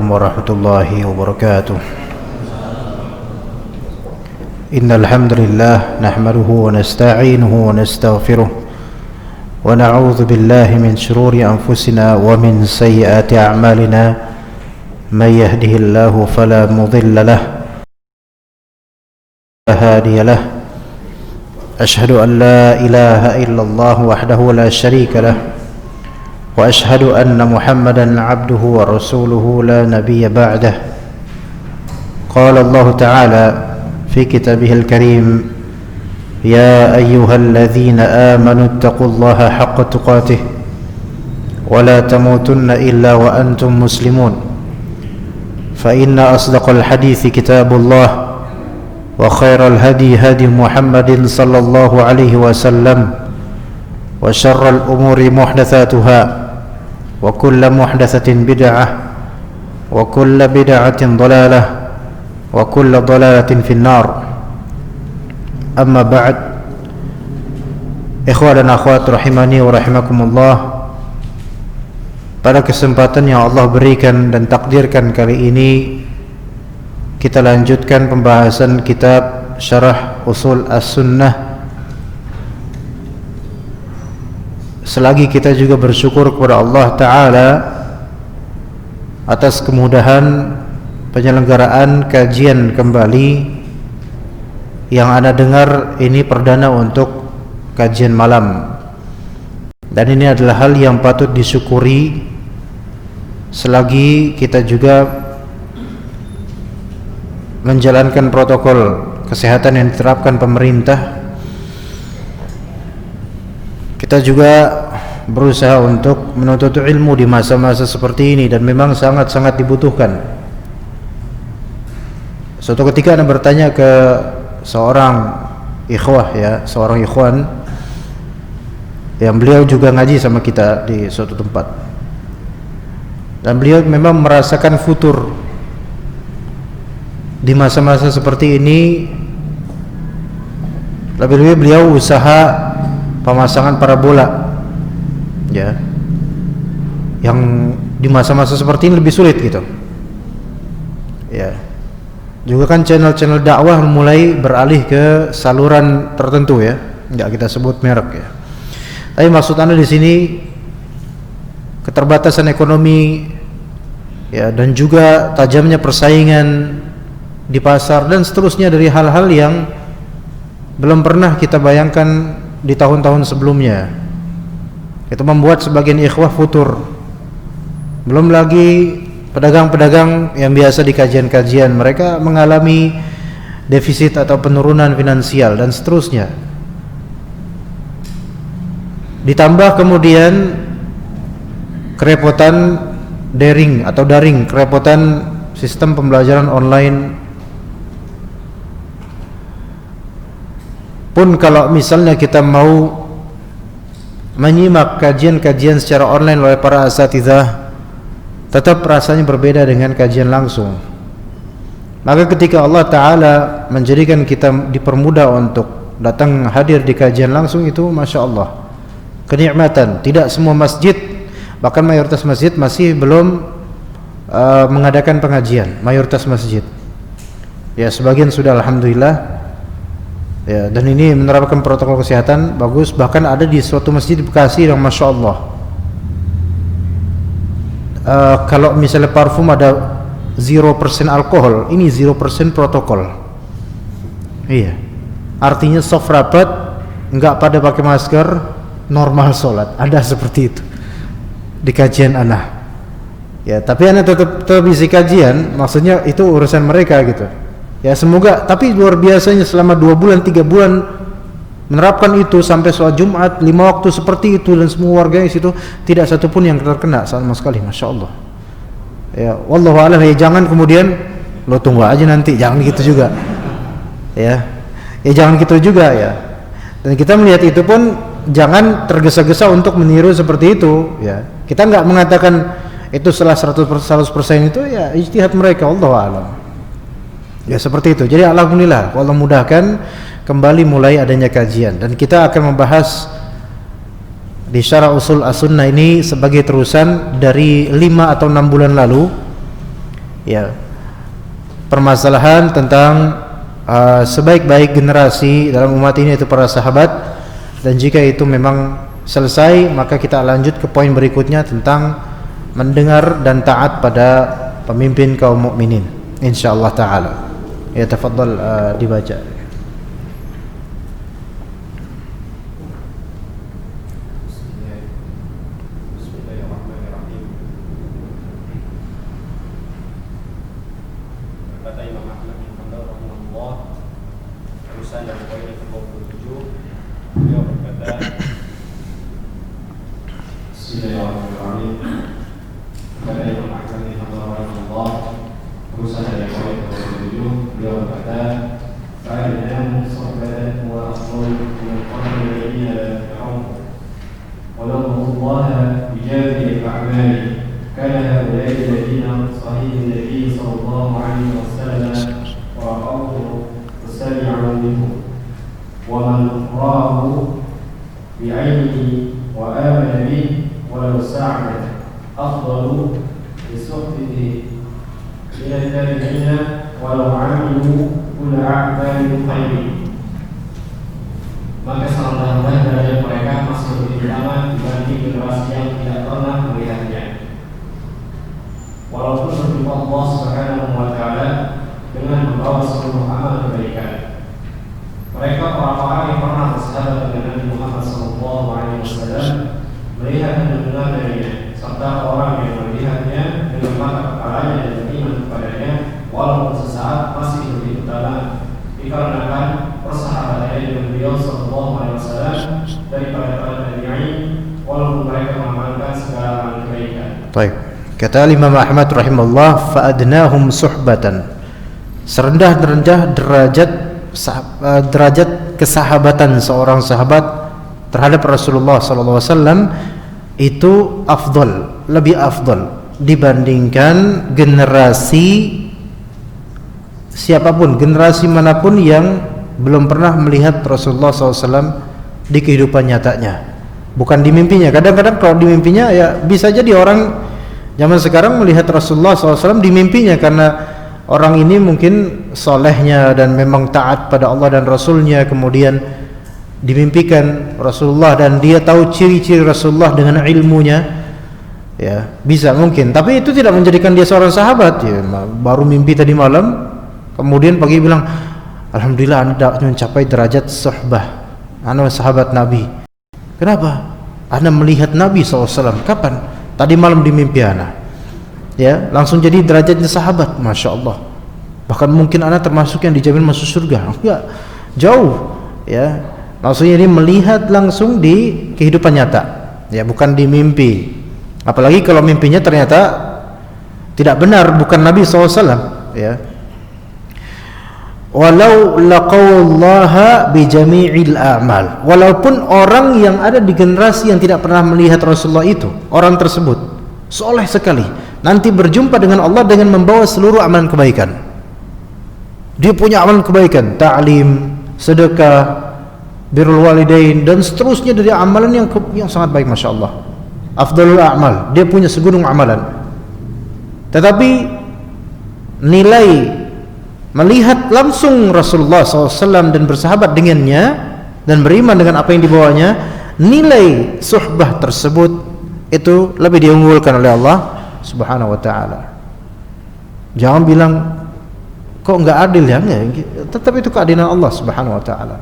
عليكم ورحمة الله وبركاته. إن الحمد لله نحمده ونستعينه ونستغفره ونعوذ بالله من شرور أنفسنا ومن سيئات أعمالنا من يهده الله فلا مضل له ولا هادي له. أشهد أن لا إله إلا الله وحده لا شريك له وأشهد أن محمدا عبده ورسوله لا نبي بعده. قال الله تعالى في كتابه الكريم: يا أيها الذين آمنوا اتقوا الله حق تقاته ولا تموتن إلا وأنتم مسلمون. فإن أصدق الحديث كتاب الله وخير الهدي هدي محمد صلى الله عليه وسلم وشر الأمور محدثاتها وكل محدثة بدعة وكل بدعة ضلالة وكل ضلالة في النار. أما بعد، ikhwah dan akhwat rahimani wa rahimakumullah, pada kesempatan yang Allah berikan dan takdirkan kali ini, kita lanjutkan pembahasan kitab Syarah Usul As-Sunnah. Selagi kita juga bersyukur kepada Allah Ta'ala atas kemudahan penyelenggaraan kajian kembali. Yang Anda dengar ini perdana untuk kajian malam, dan ini adalah hal yang patut disyukuri selagi kita juga menjalankan protokol kesehatan yang diterapkan pemerintah. Kita juga berusaha untuk menuntut ilmu di masa-masa seperti ini, dan memang sangat-sangat dibutuhkan. Suatu ketika Anda bertanya ke seorang ikhwah, seorang ikhwan yang beliau juga ngaji sama kita di suatu tempat, dan beliau memang merasakan futur di masa-masa seperti ini. Lebih-lebih beliau usaha pemasangan parabola, yang di masa-masa seperti ini lebih sulit gitu. Juga kan channel-channel dakwah mulai beralih ke saluran tertentu, nggak kita sebut merek ya. Tapi maksud Anda di sini keterbatasan ekonomi, dan juga tajamnya persaingan di pasar dan seterusnya, dari hal-hal yang belum pernah kita bayangkan di tahun-tahun sebelumnya. Itu membuat sebagian ikhwah futur. Belum lagi pedagang-pedagang yang biasa di kajian-kajian, mereka mengalami defisit atau penurunan finansial dan seterusnya. Ditambah kemudian kerepotan daring, kerepotan sistem pembelajaran online. Pun kalau misalnya kita mau menyimak kajian-kajian secara online oleh para asatidzah, tetap rasanya berbeda dengan kajian langsung. Maka ketika Allah Ta'ala menjadikan kita dipermudah untuk datang hadir di kajian langsung, itu Masya Allah, kenikmatan. Tidak semua masjid, bahkan mayoritas masjid masih belum mengadakan pengajian. Mayoritas masjid, sebagian sudah, alhamdulillah. Dan ini menerapkan protokol kesehatan bagus. Bahkan ada di suatu masjid di Bekasi yang Masya Allah, kalau misalnya parfum ada 0% alkohol, ini 0% protokol. Artinya soft rapat, enggak pada pakai masker, normal sholat. Ada seperti itu di kajian anak. Tapi anak tetap isi kajian, maksudnya itu urusan mereka gitu. Semoga, tapi luar biasanya selama 2 bulan 3 bulan menerapkan itu sampai sholat Jumat 5 waktu seperti itu, dan semua warga di situ tidak satupun yang terkena sama sekali. Masya Allah. Wallahu a'lam. Jangan kemudian lo tunggu aja nanti, jangan gitu juga. Jangan gitu juga Dan kita melihat itu pun jangan tergesa-gesa untuk meniru seperti itu. Kita nggak mengatakan itu setelah 100% itu ijtihad mereka, wallahu a'lam. Seperti itu. Jadi alhamdulillah, Allah mudahkan kembali mulai adanya kajian, dan kita akan membahas di Syarah Usul As-Sunnah ini sebagai terusan dari 5 atau 6 bulan lalu, ya permasalahan tentang sebaik-baik generasi dalam umat ini itu para sahabat, dan jika itu memang selesai maka kita lanjut ke poin berikutnya tentang mendengar dan taat pada pemimpin kaum mukminin insyaallah taala. Ya tafadhal dibaca. Baik. Kata Imam Ahmad rahimahullah, fa'adnahum suhbatan, serendah-rendah derajat kesahabatan seorang sahabat terhadap Rasulullah sallallahu alaihi wasallam itu afdal, lebih afdal dibandingkan generasi siapapun, generasi manapun yang belum pernah melihat Rasulullah SAW di kehidupan nyatanya, bukan di mimpinya. Kadang-kadang kalau di mimpinya ya bisa jadi orang zaman sekarang melihat Rasulullah SAW di mimpinya, karena orang ini mungkin solehnya dan memang taat pada Allah dan Rasulnya, kemudian dimimpikan Rasulullah dan dia tahu ciri-ciri Rasulullah dengan ilmunya, ya bisa mungkin. Tapi itu tidak menjadikan dia seorang sahabat. Ya, baru mimpi tadi malam, kemudian pagi bilang, alhamdulillah anda mencapai derajat suhbah, anda sahabat Nabi. Kenapa? Anda melihat Nabi SAW. Kapan? Tadi malam di mimpi anda. Ya, langsung jadi derajatnya sahabat, masya Allah. Bahkan mungkin anda termasuk yang dijamin masuk surga. Enggak, jauh. Ya, maksudnya ini melihat langsung di kehidupan nyata, ya bukan di mimpi. Apalagi kalau mimpinya ternyata tidak benar, bukan Nabi SAW. Ya. Walau laqallaha bijami'il a'mal, walaupun orang yang ada di generasi yang tidak pernah melihat Rasulullah itu, orang tersebut soleh sekali, nanti berjumpa dengan Allah dengan membawa seluruh amalan kebaikan. Dia punya amalan kebaikan, ta'lim, sedekah, birrul walidain dan seterusnya dari amalan yang sangat baik, masya Allah, afdalul a'mal, dia punya segunung amalan. Tetapi nilai melihat langsung Rasulullah SAW dan bersahabat dengannya dan beriman dengan apa yang dibawanya, nilai suhbah tersebut itu lebih diunggulkan oleh Allah Subhanahu wa ta'ala. Jangan bilang kok enggak adil ya, tetap itu keadilan Allah Subhanahu wa ta'ala,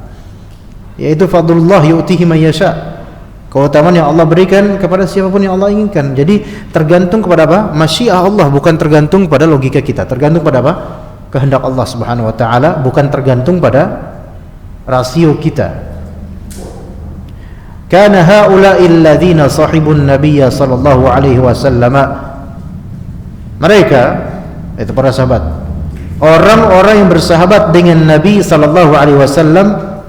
yaitu fadlullah yu'tihi man yasha, keutamaan yang Allah berikan kepada siapapun yang Allah inginkan. Jadi tergantung kepada apa? Masyiah Allah, bukan tergantung pada logika kita. Tergantung pada apa? Kehendak Allah Subhanahu wa ta'ala, bukan tergantung pada rasio kita. Kana haula'il ladzina sahibun nabiyya sallallahu alaihi wasallam, mereka itu para sahabat, orang-orang yang bersahabat dengan Nabi sallallahu alaihi wasallam,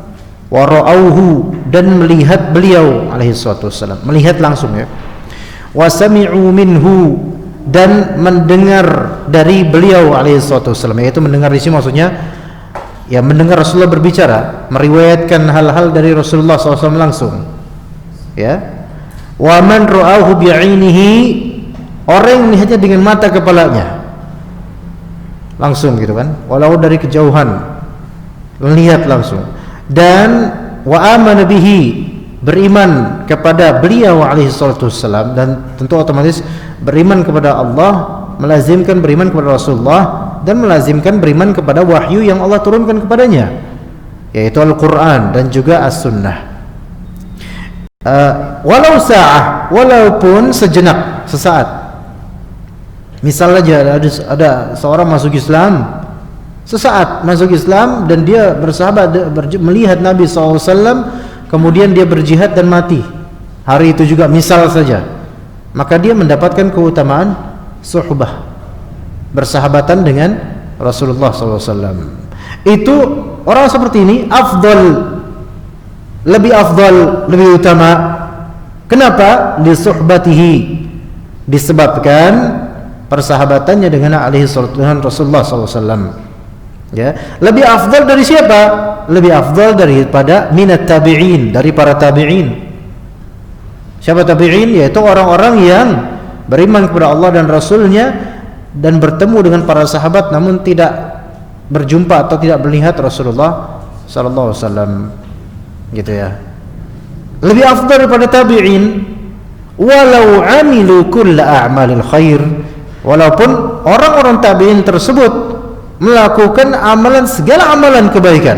wa ra'auhu, dan melihat beliau alaihi salatu wasallam, melihat langsung ya, wa sami'u minhu, dan mendengar dari beliau alaihi salatu wasallam. Yaitu mendengar di sini maksudnya ya mendengar Rasulullah berbicara, meriwayatkan hal-hal dari Rasulullah SAW langsung. Ya, wa man ra'ahu bi'ainihi, orang yang melihatnya dengan mata kepalanya. langsung gitu kan, walau dari kejauhan, melihat langsung. Dan wa amana bihi, beriman kepada beliau alaihi salatu wassalam, dan tentu otomatis beriman kepada Allah melazimkan beriman kepada Rasulullah, dan melazimkan beriman kepada wahyu yang Allah turunkan kepadanya, yaitu Al-Quran dan juga As-Sunnah. Walau sa'ah, walaupun sejenak, sesaat. Misal aja ada seorang masuk Islam, sesaat masuk Islam, dan dia bersahabat melihat Nabi SAW, kemudian dia berjihad dan mati hari itu juga, misal saja, maka dia mendapatkan keutamaan suhbah, bersahabatan dengan Rasulullah SAW. Itu orang seperti ini afdal, lebih afdal, lebih utama. Kenapa? Li suhbatihi, disebabkan persahabatannya dengan Rasulullah SAW. Ya, lebih afdal dari siapa? Lebih afdal daripada minat tabi'in, dari para tabi'in. Siapa tabi'in? Yaitu orang-orang yang beriman kepada Allah dan Rasulnya, dan bertemu dengan para sahabat namun tidak berjumpa atau tidak melihat Rasulullah sallallahu alaihi wasallam, gitu ya. Lebih afdal daripada tabi'in, walau amilu kulla a'malil khair, walaupun orang-orang tabi'in tersebut melakukan amalan, segala amalan kebaikan,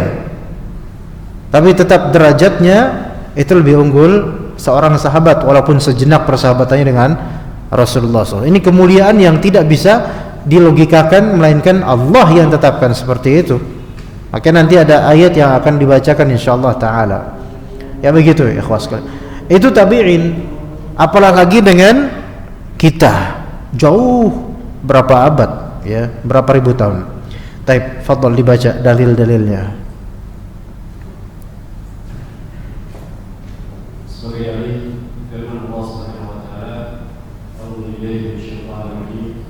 tapi tetap derajatnya itu lebih unggul seorang sahabat walaupun sejenak persahabatannya dengan Rasulullah SAW. Ini kemuliaan yang tidak bisa dilogikakan, melainkan Allah yang tetapkan seperti itu. Maka nanti ada ayat yang akan dibacakan insyaallah taala. Ya begitu ikhwas sekalian. Itu tabi'in, apalagi dengan kita, jauh berapa abad ya, berapa ribu tahun. Taib, fadhal dibaca dalil-dalilnya. Sebagai dalil firman Allah Subhanahu wa taala, "A'udzubillahi minasyaitonir rajim.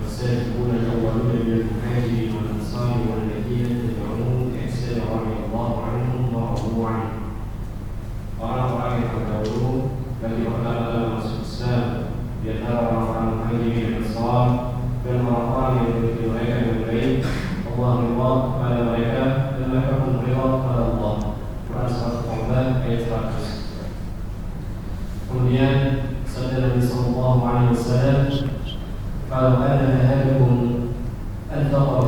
Wasabiquna al-awwaluna minal muhajirin wal ansari wal ladzina tabi'uhum bi ihsan radhiyallahu anhum wa radu anhu." Orang-orang yang terdahulu dari pertama dalam masuk Islam, di antara orang-orang muhajirin dan ansar, dan orang-orang yang mengikuti mereka dengan baik, Allah ridha kepada mereka dan mereka pun ridha kepada Allah. Quran Surah Al-Tawbah ayat 100. Kemudian sabda Nabi sallallahu alaihi wasallam, "Kalau ada ahadukum anfaqa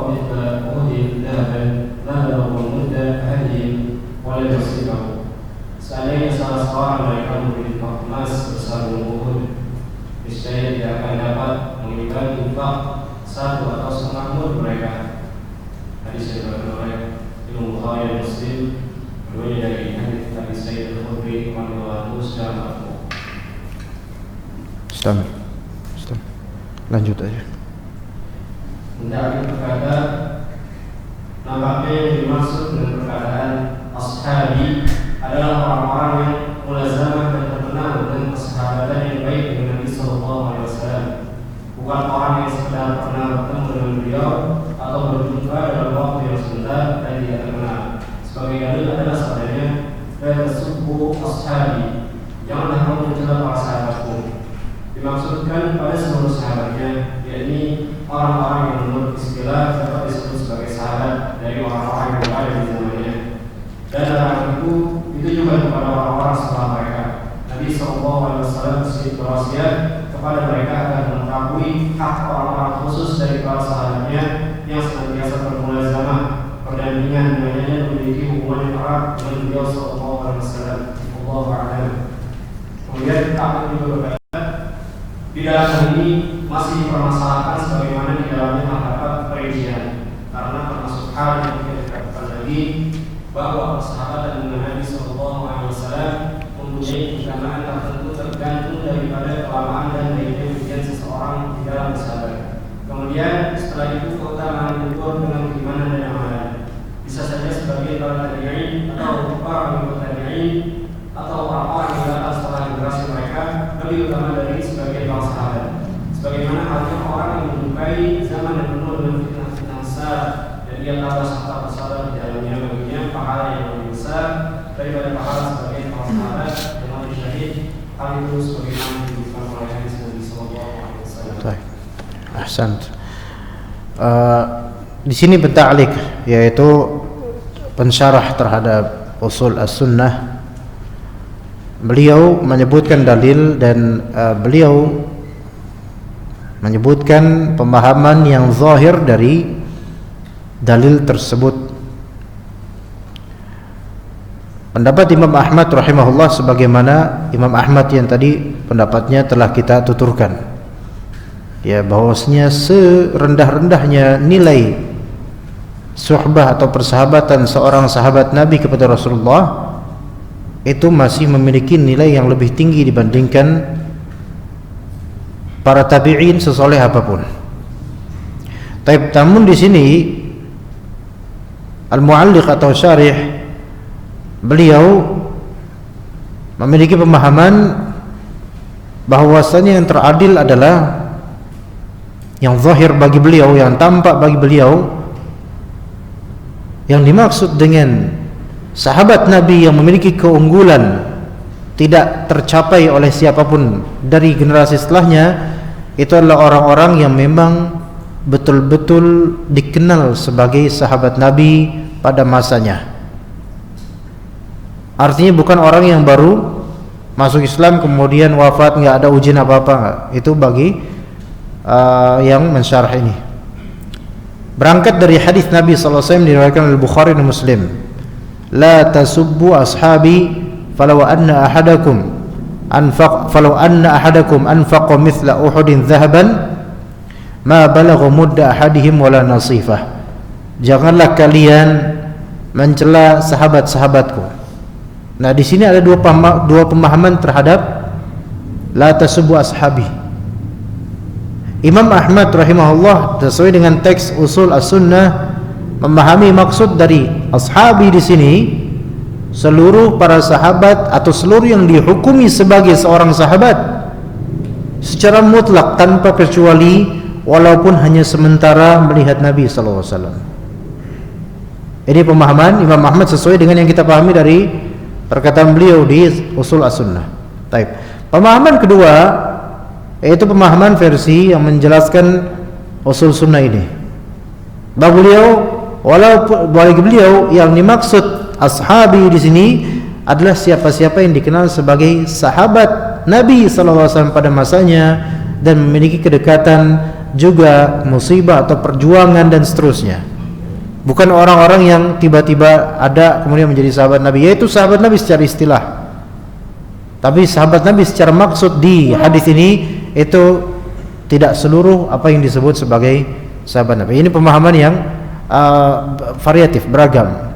mithla Uhudin dhahaban, la balagha mudda ahadihim wa la yasibahu." Seandainya salah seorang mereka berinfak emas sebesar gunung Uhud, niscaya tidak akan dapat mengimbangi infak satu atau setengah mud mereka. Hadis yang diriwayatkan oleh Imam Bukhari dan Muslim, keduanya dari hadis Abi Sa'id Al-Khudri radhiyallahu anhu secara marfu'. Lanjut aja. Hendaknya berkata, nampaknya yang dimaksud dengan perkataan ashabi adalah orang-orang yang mulazamah dan terkenal dengan persahabatan yang baik dengan Nabi sallallahu alaihi wasallam, bukan orang yang sekedar pernah bertemu dengan beliau atau berjumpa dalam waktu yang sebentar dan tidak terkenal. Sebagai dalil adalah sabdanya, "La tasubbu ashabi," janganlah kamu mencela para sahabatku. Dimaksudkan pada seluruh sahabatnya, yakni orang-orang yang menurut istilah dapat disebut sebagai sahabat dari orang-orang yang ada di zamannya. Dan dalam itu juga kepada orang-orang setelah mereka. Nabi SAW berwasiat kepada mereka agar mengetahui hak orang-orang khusus dari para sahabatnya yang senantiasa bermulazamah perdampingan dengannya dan memiliki hubungan yang erat dengan beliau SAW. Allahu a'lam. Kemudian takut juga berkata, di dalam hal ini masih dipermasalahkan sebagaimana di dalamnya terdapat perincian, karena termasuk hal yang tidak dikatakan lagi bahwa persahabatan dengan Nabi SAW mempunyai keutamaan tertentu tergantung daripada kelamaan dan baiknya ujian seseorang di dalam bersahabat. Kemudian setelah itu keutamaan diukur dengan keimanan dan amalan. Bisa saja sebagai para tabi'in atau para pengikut tabi'in atau orang-orang yang datang setelah generasi mereka lebih utama dari sebagian para sahabat. Sebagaimana halnya orang yang menyukai zaman yang penuh dengan fitnah-fitnah besar dan ia tahu serta bersabar di dalamnya, baginya pahala yang lebih besar daripada pahala sebagian para sahabat yang mati syahid. Hal itu sebagaimana disebutkan oleh hadis Nabi sallallahu alaihi wasallam. Ahsan. Di sini berta'liq, yaitu pensyarah terhadap usul as-sunnah. Beliau menyebutkan dalil dan beliau menyebutkan pemahaman yang zahir dari dalil tersebut. Pendapat Imam Ahmad rahimahullah sebagaimana Imam Ahmad yang tadi pendapatnya telah kita tuturkan, ya, bahwasanya serendah-rendahnya nilai suhbah atau persahabatan seorang sahabat Nabi kepada Rasulullah itu masih memiliki nilai yang lebih tinggi dibandingkan para tabi'in sesoleh apapun. Namun di sini al-mu'alliq atau syarih beliau memiliki pemahaman bahwasanya yang teradil adalah yang zahir bagi beliau, yang tampak bagi beliau, yang dimaksud dengan sahabat Nabi yang memiliki keunggulan tidak tercapai oleh siapapun dari generasi setelahnya, itu adalah orang-orang yang memang betul-betul dikenal sebagai sahabat Nabi pada masanya. Artinya bukan orang yang baru masuk Islam kemudian wafat nggak ada ujian apa-apa. Itu bagi yang mensyarah ini. Berangkat dari hadis Nabi SAW diriwayatkan oleh Bukhari dan Muslim, la tasubbu ashabi falau anna ahadakum anfaqa mithla Uhudin dhahaban ma balagha mudda ahadihim wala nasifah. Janganlah kalian mencela sahabat-sahabatku. Nah, di sini ada dua pemahaman terhadap la tasubbu ashabi. Imam Ahmad rahimahullah sesuai dengan teks usul as-sunnah memahami maksud dari ashabi di sini seluruh para sahabat atau seluruh yang dihukumi sebagai seorang sahabat secara mutlak tanpa kecuali, walaupun hanya sementara melihat Nabi sallallahu alaihi wasallam. Ini pemahaman Imam Ahmad sesuai dengan yang kita pahami dari perkataan beliau di usul as-sunnah. Baik. Pemahaman kedua yaitu pemahaman versi yang menjelaskan usul sunnah ini. Bagi beliau yang dimaksud ashabi di sini adalah siapa-siapa yang dikenal sebagai sahabat Nabi sallallahu alaihi wasallam pada masanya dan memiliki kedekatan juga musibah atau perjuangan dan seterusnya. Bukan orang-orang yang tiba-tiba ada kemudian menjadi sahabat Nabi, yaitu sahabat Nabi secara istilah. Tapi sahabat Nabi secara maksud di hadis ini itu tidak seluruh apa yang disebut sebagai sahabat Nabi. Ini pemahaman yang variatif, beragam,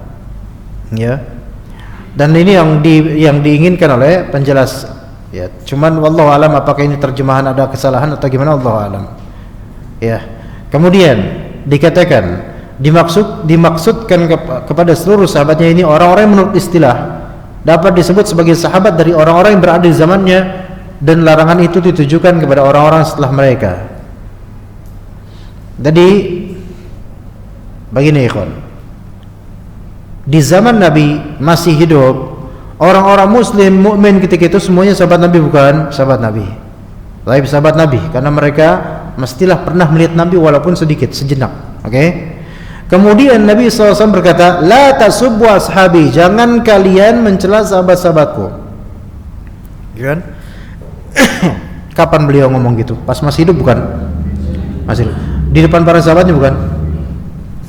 ya. Dan ini yang diinginkan oleh penjelas, ya. Cuman wallahu alam apakah ini terjemahan ada kesalahan atau gimana, wallahu alam. Ya. Kemudian dikatakan dimaksudkan kepada seluruh sahabatnya ini orang-orang yang menurut istilah dapat disebut sebagai sahabat dari orang-orang yang berada di zamannya, dan larangan itu ditujukan kepada orang-orang setelah mereka. Jadi begini ikhwan, di zaman Nabi masih hidup orang-orang muslim mukmin ketika itu semuanya sahabat Nabi, bukan sahabat Nabi, tapi sahabat Nabi karena mereka mestilah pernah melihat Nabi walaupun sedikit, sejenak. Oke? Kemudian Nabi SAW berkata, la tasubbu ashabi, jangan kalian mencela sahabat-sahabatku. Kan? Kapan beliau ngomong gitu? Pas masih hidup bukan? Masih hidup. Di depan para sahabatnya bukan?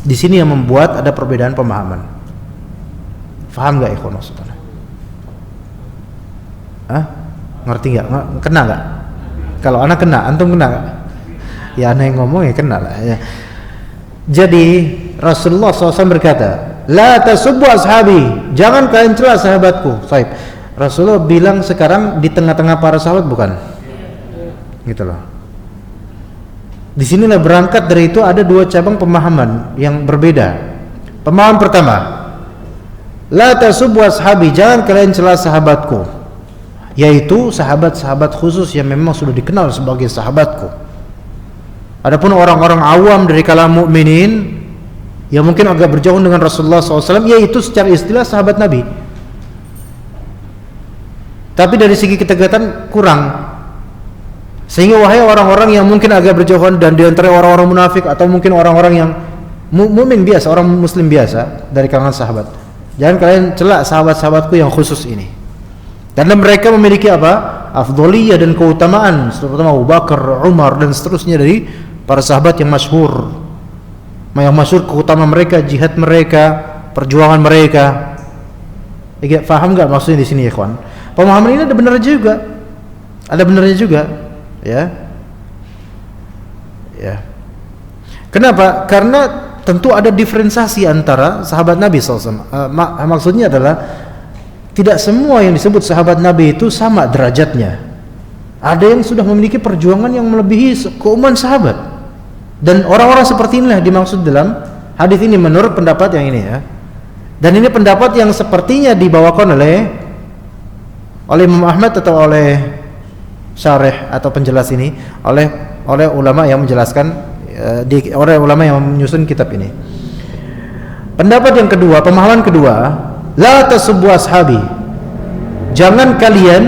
Di sini yang membuat ada perbedaan pemahaman. Faham gak ikhwan maksudnya? Ngerti gak? Kena gak? Kalau anak kena, antum kena gak? Ya anak yang ngomong ya kena lah ya. Jadi Rasulullah SAW berkata, la tasubbu ashabi, jangan kalian cela sahabatku. Baik. Rasulullah bilang sekarang di tengah-tengah para sahabat, bukan? Gitu loh. Disinilah berangkat dari itu ada dua cabang pemahaman yang berbeda. Pemahaman pertama, la tasubbu ashabi, jangan kalian cela sahabatku, yaitu sahabat-sahabat khusus yang memang sudah dikenal sebagai sahabatku. Adapun orang-orang awam dari kalangan mukminin yang mungkin agak berjauh dengan Rasulullah SAW, yaitu secara istilah sahabat Nabi, tapi dari segi ketegatan kurang. Sehingga wahai orang-orang yang mungkin agak berjauhan dan di antara orang-orang munafik atau mungkin orang-orang yang mukmin biasa, orang muslim biasa dari kalangan sahabat, jangan kalian celak sahabat-sahabatku yang khusus ini. Karena mereka memiliki apa? Afdholiyah dan keutamaan, terutama Abu Bakar, Umar dan seterusnya dari para sahabat yang masyhur. Yang masyhur keutamaan mereka, jihad mereka, perjuangan mereka. Faham enggak maksudnya di sini ya, ikhwan? Pemahaman ini ada benarnya juga. Ada benarnya juga, ya. Ya. Kenapa? Karena tentu ada diferensiasi antara sahabat Nabi SAW. Maksudnya adalah tidak semua yang disebut sahabat Nabi itu sama derajatnya. Ada yang sudah memiliki perjuangan yang melebihi keumuman sahabat. Dan orang-orang seperti inilah dimaksud dalam hadis ini menurut pendapat yang ini ya. Dan ini pendapat yang sepertinya dibawakan oleh Imam Ahmad atau oleh syarih atau penjelas ini oleh ulama yang menjelaskan oleh ulama yang menyusun kitab ini. Pendapat yang kedua, pemahaman kedua, la tasubbu ashabi. Jangan kalian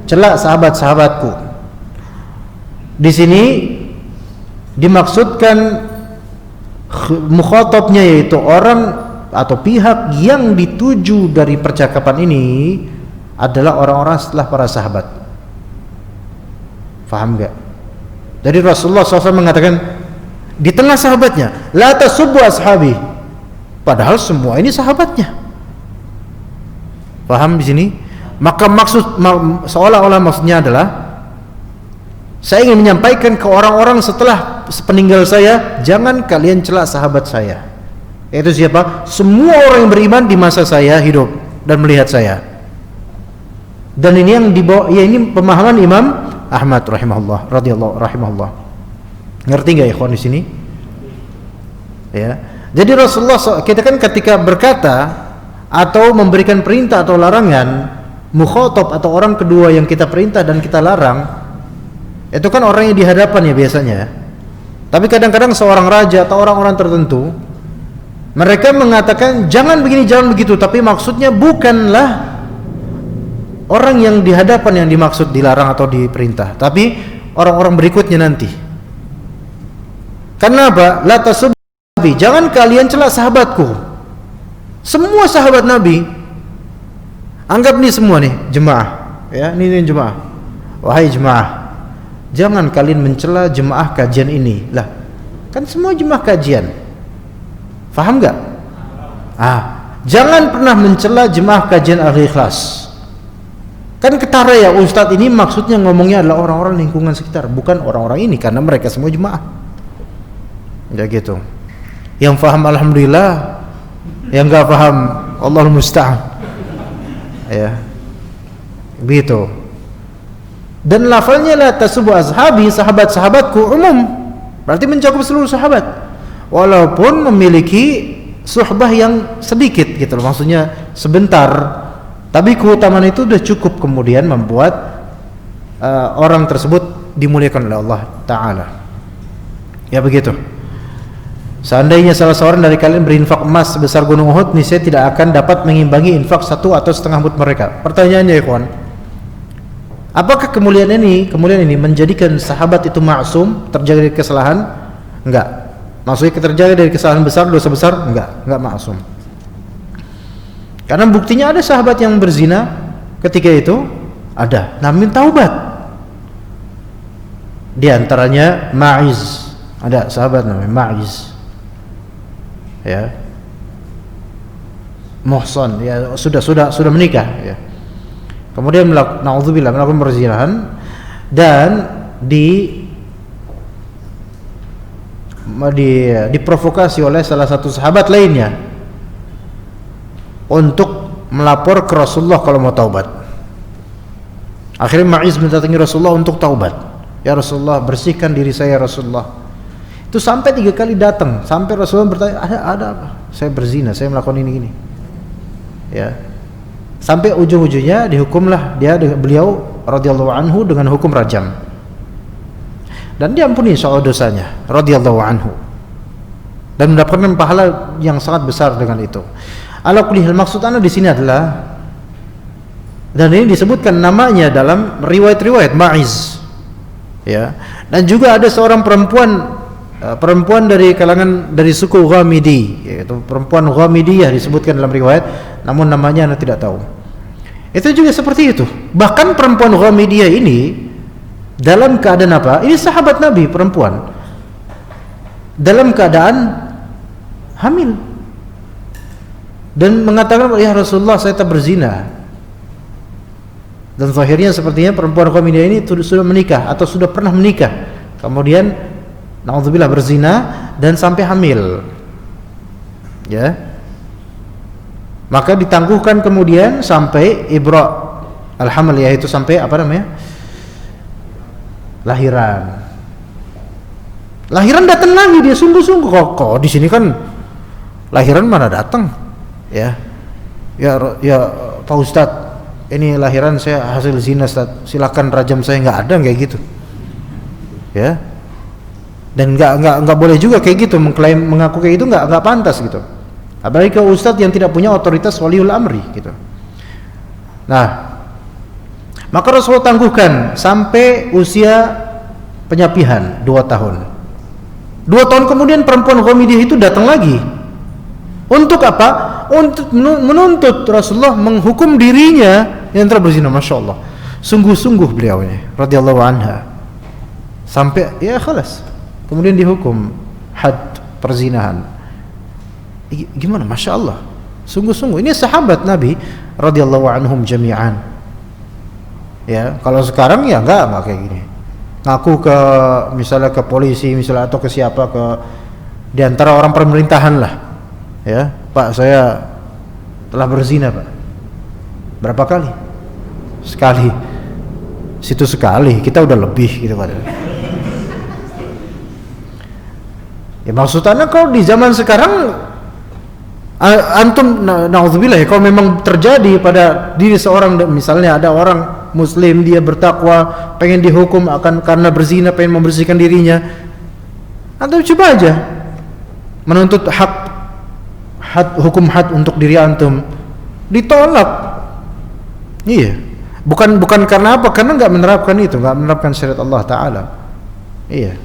celak sahabat-sahabatku. Di sini dimaksudkan mukhatabnya yaitu orang atau pihak yang dituju dari percakapan ini adalah orang-orang setelah para sahabat. Faham enggak? Jadi Rasulullah SAW mengatakan di tengah sahabatnya, la tasubbu ashabi. Padahal semua ini sahabatnya. Paham di sini? Maka maksud seolah-olah maksudnya adalah saya ingin menyampaikan ke orang-orang setelah peninggal saya, jangan kalian celak sahabat saya. Yaitu siapa? Semua orang yang beriman di masa saya hidup dan melihat saya. Dan ini yang dibawa, ya ini pemahaman Imam Ahmad rahimahullah radhiyallahu rahimahullah. Ngerti enggak ikhwan di sini? Ya. Jadi Rasulullah kita kan ketika berkata atau memberikan perintah atau larangan, mukhatab atau orang kedua yang kita perintah dan kita larang, itu kan orang yang di hadapan ya biasanya. Tapi kadang-kadang seorang raja atau orang-orang tertentu mereka mengatakan jangan begini, jangan begitu, tapi maksudnya bukanlah orang yang di hadapan yang dimaksud dilarang atau diperintah, tapi orang-orang berikutnya nanti. Karena apa? La tasubbu, jangan kalian celak sahabatku. Semua sahabat Nabi, anggap nih semua nih jemaah, ya ini jemaah. Wahai jemaah, jangan kalian mencela jemaah kajian ini. Lah, kan semua jemaah kajian. Faham enggak? Jangan pernah mencela jemaah kajian Al-Ikhlas. Kan ketara ya, Ustadz ini maksudnya ngomongnya adalah orang-orang lingkungan sekitar, bukan orang-orang ini, karena mereka semua jemaah. Ya gitu. Yang faham alhamdulillah, yang enggak paham Allahul musta'an. Ya. Begitu. Dan lafalnya la tasubbu ashabi, sahabat-sahabatku umum. Berarti mencakup seluruh sahabat. Walaupun memiliki suhbah yang sedikit gitu loh, maksudnya sebentar, tapi keutamaan itu sudah cukup kemudian membuat orang tersebut dimuliakan oleh Allah Ta'ala. Ya begitu. Seandainya salah seorang dari kalian berinfak emas sebesar gunung Uhud, niscaya tidak akan dapat mengimbangi infak 1 atau setengah mud mereka. Pertanyaannya ya kawan, apakah kemuliaan ini menjadikan sahabat itu maksum, terjaga dari kesalahan? Enggak. Maksudnya terjaga dari kesalahan besar, dosa besar? Enggak maksum. Karena buktinya ada sahabat yang berzina ketika itu, ada, namun taubat. Di antaranya Ma'iz, ada sahabat namanya Ma'iz. Ya. Muhsan, ya sudah menikah ya. Kemudian naudzubillah melakukan perzinahan dan diprovokasi oleh salah satu sahabat lainnya untuk melapor ke Rasulullah kalau mau taubat. Akhirnya Ma'iz mendatangi Rasulullah untuk taubat. Ya Rasulullah, bersihkan diri saya Rasulullah. Itu sampai 3 kali datang, sampai Rasulullah bertanya, ada apa? Saya berzina, saya melakukan ini. Ya. Sampai ujung-ujungnya dihukumlah beliau radhiyallahu anhu dengan hukum rajam. Dan diampuni soal dosanya radhiyallahu anhu. Dan mendapatkan pahala yang sangat besar dengan itu. Ala kulli hal, maksud Anda di sini adalah, dan ini disebutkan namanya dalam riwayat-riwayat Ma'iz. ya. Dan juga ada seorang perempuan dari kalangan dari suku Ghamidi, yaitu perempuan Ghamidiyah disebutkan dalam riwayat, namun namanya Anda tidak tahu. Itu juga seperti itu. Bahkan perempuan Ghamidiyah ini dalam keadaan apa? Ini sahabat Nabi, perempuan dalam keadaan hamil dan mengatakan, ya Rasulullah, saya tak berzina. Dan zahirnya sepertinya perempuan Ghamidiyah ini sudah menikah atau sudah pernah menikah, kemudian naudzubillah berzina dan sampai hamil, ya. Maka ditangguhkan kemudian sampai ibra al-haml, yaitu sampai apa namanya, lahiran datang lagi. Dia sungguh-sungguh, kok di sini kan lahiran mana datang, ya Pak Ustadz, ini lahiran saya hasil zina, Ustadz, silakan rajam saya. Nggak ada kayak gitu, ya. Dan nggak boleh juga kayak gitu, mengaku kayak gitu, nggak pantas gitu. Apalagi ke ustadz yang tidak punya otoritas waliul amri gitu. Nah, maka Rasulullah tangguhkan sampai usia penyapihan 2 tahun. 2 tahun kemudian perempuan Ghamidiyah itu datang lagi. Untuk apa? Untuk menuntut Rasulullah menghukum dirinya yang telah berzina. Masya Allah, sungguh-sungguh beliau ini radhiyallahu anha, sampai ya khalas, kemudian dihukum had perzinahan. Gimana, Masya Allah, sungguh-sungguh ini sahabat Nabi radhiyallahu anhum jami'an. Ya, kalau sekarang ya enggak kayak gini. Ngaku ke misalnya ke polisi misalnya, atau ke siapa, ke di antara orang pemerintahan lah. Ya, Pak, saya telah berzina, Pak. Berapa kali? Sekali. Situ sekali, kita udah lebih gitu padahal. Ya maksudnya kalau di zaman sekarang antum naudzubillah, kalau memang terjadi pada diri seorang, misalnya ada orang muslim, dia bertakwa, pengen dihukum akan karena berzina, pengen membersihkan dirinya, antum coba aja menuntut hukum had untuk diri antum, ditolak. Iya, bukan karena apa? Karena nggak menerapkan itu, nggak menerapkan syariat Allah Taala. Iya.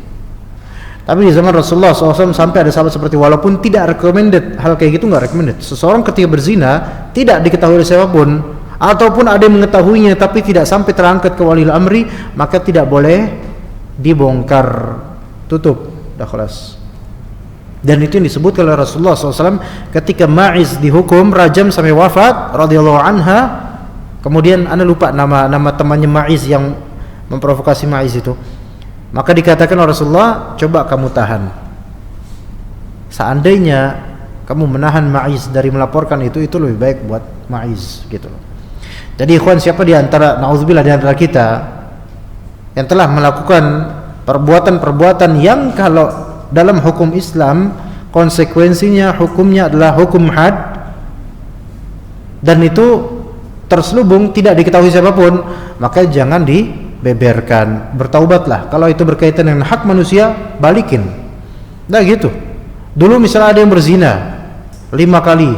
Tapi di zaman Rasulullah SAW sampai ada sahabat seperti, walaupun tidak recommended, hal kayak gitu nggak recommended. Seseorang ketika berzina tidak diketahui oleh siapapun, ataupun ada yang mengetahuinya tapi tidak sampai terangkat ke waliul amri, maka tidak boleh dibongkar, tutup, dah kelas. Dan itu yang disebut oleh Rasulullah SAW ketika Ma'iz dihukum rajam sampai wafat radhiyallahu anha. Kemudian anda lupa nama temannya Ma'iz yang memprovokasi Ma'iz itu. Maka dikatakan oleh Rasulullah, coba kamu tahan. Seandainya kamu menahan Ma'iz dari melaporkan itu lebih baik buat Ma'iz gitu. Jadi ikhwan, siapa di antara naudzubillah di antara kita yang telah melakukan perbuatan-perbuatan yang kalau dalam hukum Islam konsekuensinya hukumnya adalah hukum had, dan itu terselubung tidak diketahui siapapun, maka jangan dibeberkan, bertaubatlah. Kalau itu berkaitan dengan hak manusia, balikin. Nah gitu. Dulu misalnya ada yang berzina 5 kali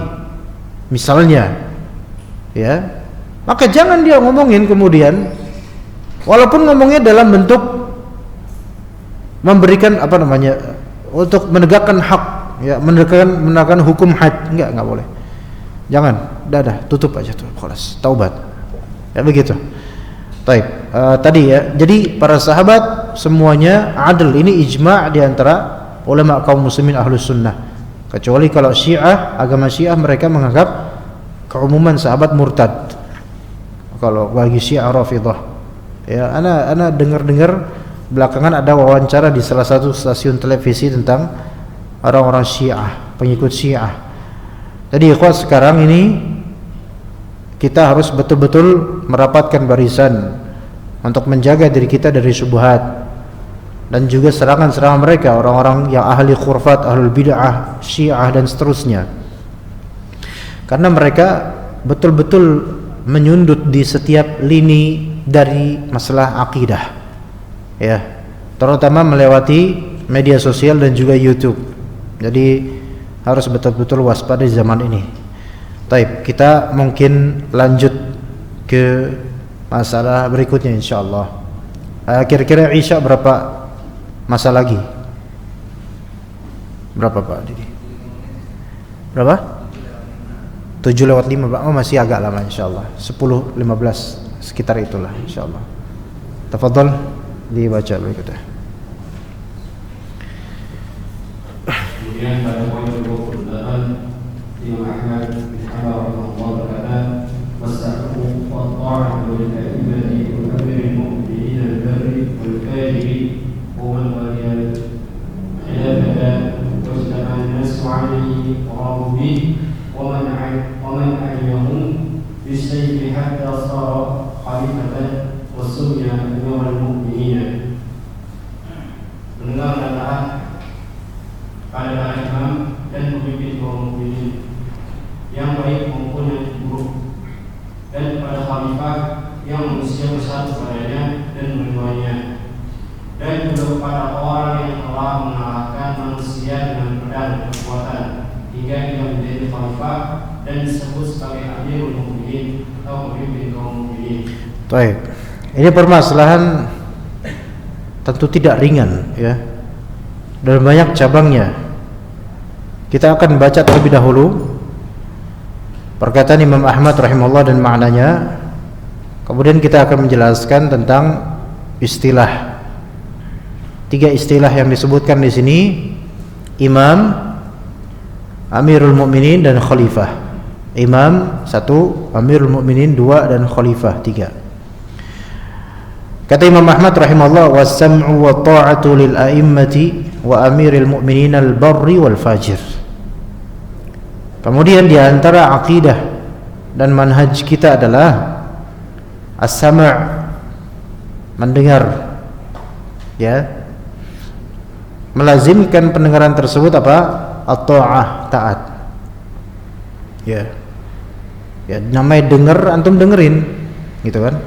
misalnya, ya, maka jangan dia ngomongin kemudian, walaupun ngomongnya dalam bentuk memberikan apa namanya, untuk menegakkan hak, ya, menegakkan hukum had, enggak boleh. Jangan, dah tutup aja tuh, khalas, taubat. Ya begitu. Baik, tadi ya. Jadi para sahabat semuanya adil, ini ijma' di antara ulama kaum muslimin ahlus sunnah. Kecuali kalau Syiah, agama Syiah mereka menganggap keumuman sahabat murtad. Kalau bagi Syiah Rafidhah, ya, ana dengar belakangan ada wawancara di salah satu stasiun televisi tentang orang-orang Syiah, pengikut Syiah. Jadi ikhwan, sekarang ini kita harus betul-betul merapatkan barisan untuk menjaga diri kita dari syubhat dan juga serangan-serangan mereka, orang-orang yang ahli khurafat, ahlul bid'ah, Syiah dan seterusnya. Karena mereka betul-betul menyundut di setiap lini dari masalah akidah, ya, terutama melewati media sosial dan juga YouTube. Jadi harus betul-betul waspada di zaman ini. Baik, kita mungkin lanjut ke masalah berikutnya insyaallah. Kira-kira Isya berapa masa lagi? Berapa Pak Didi? Berapa? 7:05 Pak. Oh, masih agak lama insyaallah. 10:15 sekitar itulah insyaallah. Tafadhol dibaca berikutnya. Kemudian pada poin 28 Imam Ahmad bin Hanbal rahimahullah berkata, "Wasaqu wa ta'atu lil a'immati wa amiril mu'minin al-barri wal fajiri wa man waliya khilafata wa istama'a an-nas 'alayhi wa rabu bihi wa man ayyahum bisayfi hatta sara khalifatan wa sumya amirul mu'minin." Mendengar dan taat pada imam dan pemimpin kaum mukminin yang baik maupun yang buruk, dan pada khalifah yang manusia bersatu padanya dan menerimanya, dan juga kepada orang yang telah mengalahkan manusia dengan pedang dan kekuatan hingga ia menjadi khalifah dan disebut sebagai amirul mukminin atau pemimpin kaum mukminin. Baik. Ini permasalahan tentu tidak ringan ya. Dan banyak cabangnya. Kita akan baca terlebih dahulu perkataan Imam Ahmad rahimahullah dan maknanya. Kemudian kita akan menjelaskan tentang istilah. 3 istilah yang disebutkan di sini: imam, amirul mukminin dan khalifah. Imam 1, amirul mukminin 2, dan khalifah 3. Kata Imam Ahmad rahimahullah, "Was-sam'u wa ta'atu lil a'immati wa amiril mu'minin al-barri wal fajir." Kemudian di antara akidah dan manhaj kita adalah as-sam', mendengar, ya, melazimkan pendengaran tersebut apa? At-ta'ah, taat, ya, ya, namanya dengar, antum dengerin, gitu kan?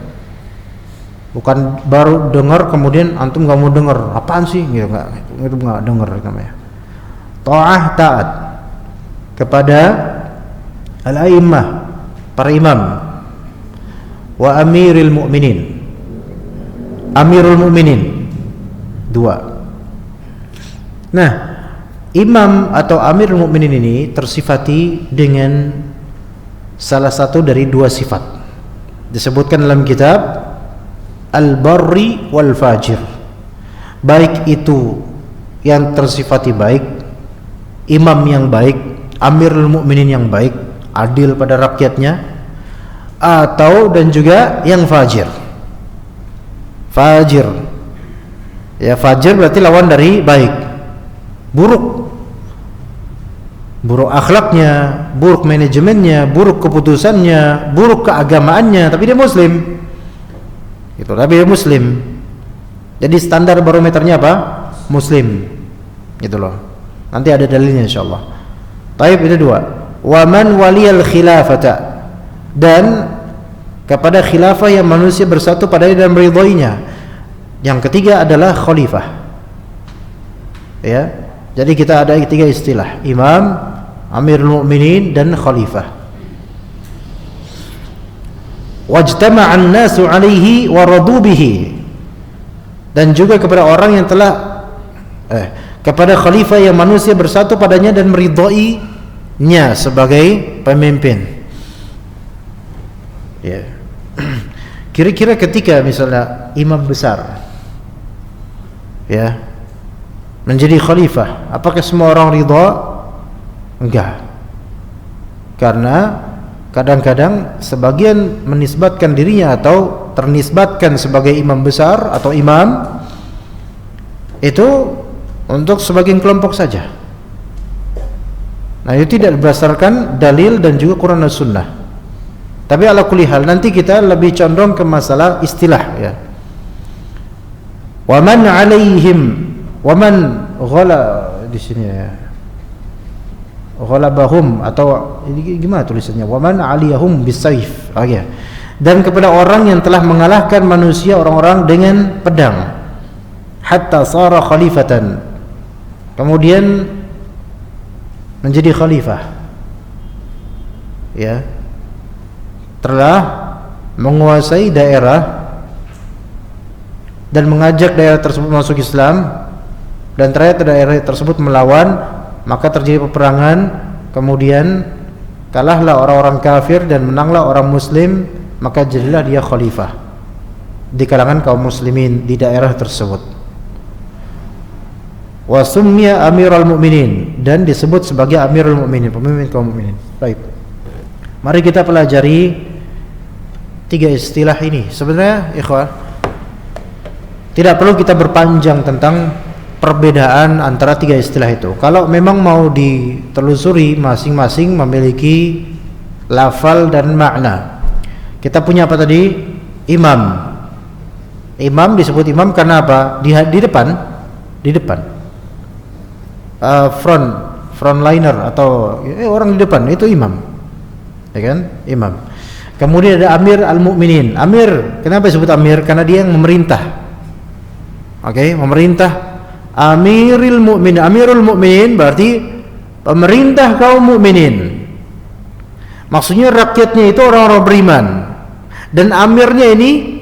Bukan baru dengar kemudian antum nggak mau dengar, apaan sih, gitu, nggak dengar namanya. Ta'ah, taat kepada al-a'immah, para imam, wa amiril mu'minin, amirul mu'minin 2. Nah, imam atau amirul mu'minin ini tersifati dengan salah satu dari 2 sifat. Disebutkan dalam kitab al-barri wal fajir. Baik itu yang tersifati baik, imam yang baik, amirul mukminin yang baik, adil pada rakyatnya, atau dan juga yang fajir. Fajir, ya, fajir berarti lawan dari baik, buruk, buruk akhlaknya, buruk manajemennya, buruk keputusannya, buruk keagamaannya, tapi dia muslim, gitu, tapi dia muslim. Jadi standar barometernya apa? Muslim, gitu loh. Nanti ada dalilnya insyaallah. Taib, itu 2. Wa man waliyal khilafata, dan kepada khilafah yang manusia bersatu padanya dan meridhoinya. Yang ketiga adalah khalifah. Ya. Jadi kita ada 3 istilah: imam, amirul mukminin, dan khalifah. Wajtama'an nasu 'alaihi wa radu bihi, dan juga kepada orang yang telah kepada khalifah yang manusia bersatu padanya dan meridhoinya sebagai pemimpin. Ya. Kira-kira ketika misalnya imam besar, ya, menjadi khalifah, apakah semua orang ridha? Enggak. Karena kadang-kadang sebagian menisbatkan dirinya atau ternisbatkan sebagai imam besar atau imam itu untuk sebagian kelompok saja. Nah, itu tidak berdasarkan dalil dan juga Quran dan Sunnah. Tapi ala kulli hal nanti kita lebih condong ke masalah istilah, ya. Wa man 'alaihim, wa man ghala di sini, ya. Ghalabahum, atau ini gimana tulisannya? Wa man 'aliyahum bisayf. Oh ya. Dan kepada orang yang telah mengalahkan manusia, orang-orang dengan pedang, hatta sara khalifatan, kemudian menjadi khalifah, ya, telah menguasai daerah dan mengajak daerah tersebut masuk Islam, dan ternyata daerah tersebut melawan, maka terjadi peperangan, kemudian kalahlah orang-orang kafir dan menanglah orang muslim, maka jadilah dia khalifah di kalangan kaum muslimin di daerah tersebut. Wa summiya amirul mu'minin, dan disebut sebagai amirul mu'minin, pemimpin kaum mukminin. Baik. Mari kita pelajari 3 istilah ini. Sebenarnya ikhwan, tidak perlu kita berpanjang tentang perbedaan antara 3 istilah itu. Kalau memang mau ditelusuri, masing-masing memiliki lafal dan makna. Kita punya apa tadi? Imam. Imam disebut imam karena apa? Di depan. Frontliner atau orang di depan itu imam. Ya kan? Imam. Kemudian ada Amir al-Mu'minin. Amir, kenapa disebut Amir? Karena dia yang memerintah. Oke, memerintah. Amirul Mu'minin berarti pemerintah kaum mukminin. Maksudnya rakyatnya itu orang-orang beriman, dan amirnya ini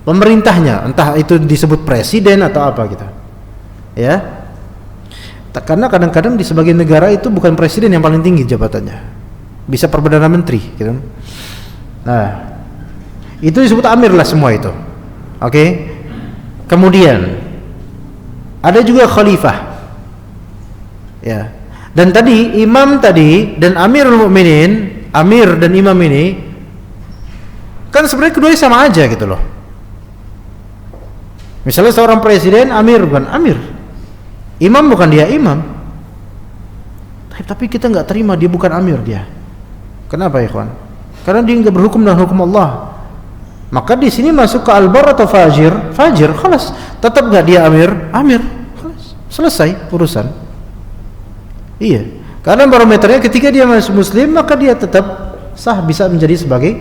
pemerintahnya, entah itu disebut presiden atau apa gitu. Ya. Karena kadang-kadang di sebagian negara itu bukan presiden yang paling tinggi jabatannya. Bisa perdana menteri gitu. Nah, itu disebut amir lah semua itu. Oke. Kemudian ada juga khalifah. Ya. Dan tadi imam tadi dan Amirul Mukminin, amir dan imam ini kan sebenarnya keduanya sama aja gitu loh. Misalnya seorang presiden amir, bukan amir. Imam bukan dia imam. Tapi kita nggak terima dia bukan amir dia. Kenapa ya kawan? Karena dia nggak berhukum dengan hukum Allah. Maka di sini masuk ke albar atau fajir, khalas. Tetap nggak dia amir, khalas. Selesai urusan. Iya. Karena barometernya ketika dia masuk muslim, maka dia tetap sah bisa menjadi sebagai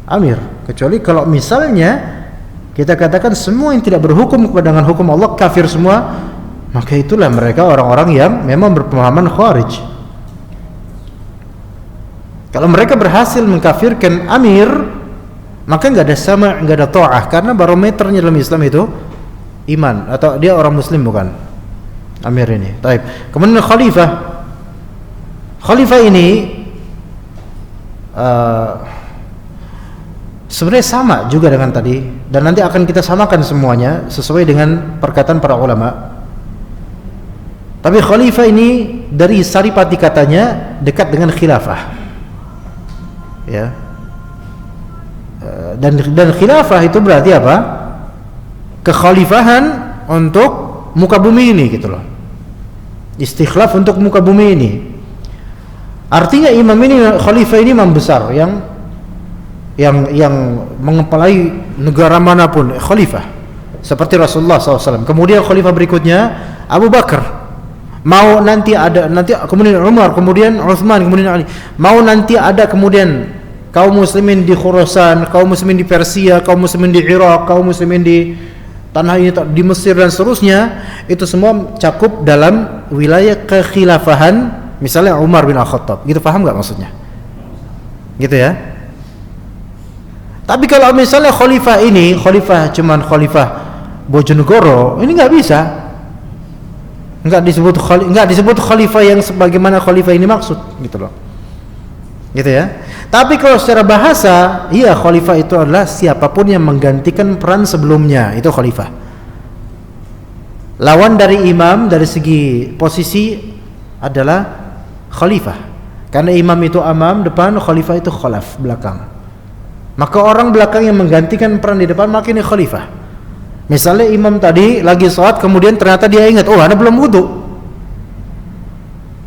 amir. Kecuali kalau misalnya kita katakan semua yang tidak berhukum dengan hukum Allah kafir semua, maka itulah mereka orang-orang yang memang berpemahaman khawarij. Kalau mereka berhasil mengkafirkan amir, maka nggak ada sama, nggak ada ta'ah, karena barometernya dalam Islam itu iman, atau dia orang muslim bukan amir ini. Taib. Kemudian khalifah ini sebenarnya sama juga dengan tadi, dan nanti akan kita samakan semuanya sesuai dengan perkataan para ulama. Tapi khalifah ini dari saripati katanya dekat dengan khilafah. Ya. Dan khilafah itu berarti apa? Kekhalifahan untuk muka bumi ini gitu loh. Istikhlaf untuk muka bumi ini. Artinya imam ini, khalifah ini imam besar yang mengepalai negara manapun, khalifah. Seperti Rasulullah SAW. Kemudian khalifah berikutnya Abu Bakar. Mau nanti ada, kemudian Umar, kemudian Utsman, kemudian Ali. Mau nanti ada kemudian kaum muslimin di Khurasan, kaum muslimin di Persia, kaum muslimin di Irak, kaum muslimin di tanah ini, di Mesir dan seterusnya, itu semua cakup dalam wilayah kekhilafahan, misalnya Umar bin Al-Khattab. Gitu, paham nggak maksudnya? Gitu ya. Tapi kalau misalnya khalifah ini, cuman khalifah Bojonegoro, ini nggak bisa. Nggak disebut khalifah yang sebagaimana khalifah ini maksud, gitu loh. Gitu ya. Tapi kalau secara bahasa, iya, khalifah itu adalah siapapun yang menggantikan peran sebelumnya, itu khalifah. Lawan dari imam dari segi posisi adalah khalifah. Karena imam itu amam depan, khalifah itu khalaf belakang. Maka orang belakang yang menggantikan peran di depan, maka ini khalifah. Misalnya imam tadi lagi sholat, kemudian ternyata dia ingat, oh, ana belum wudu,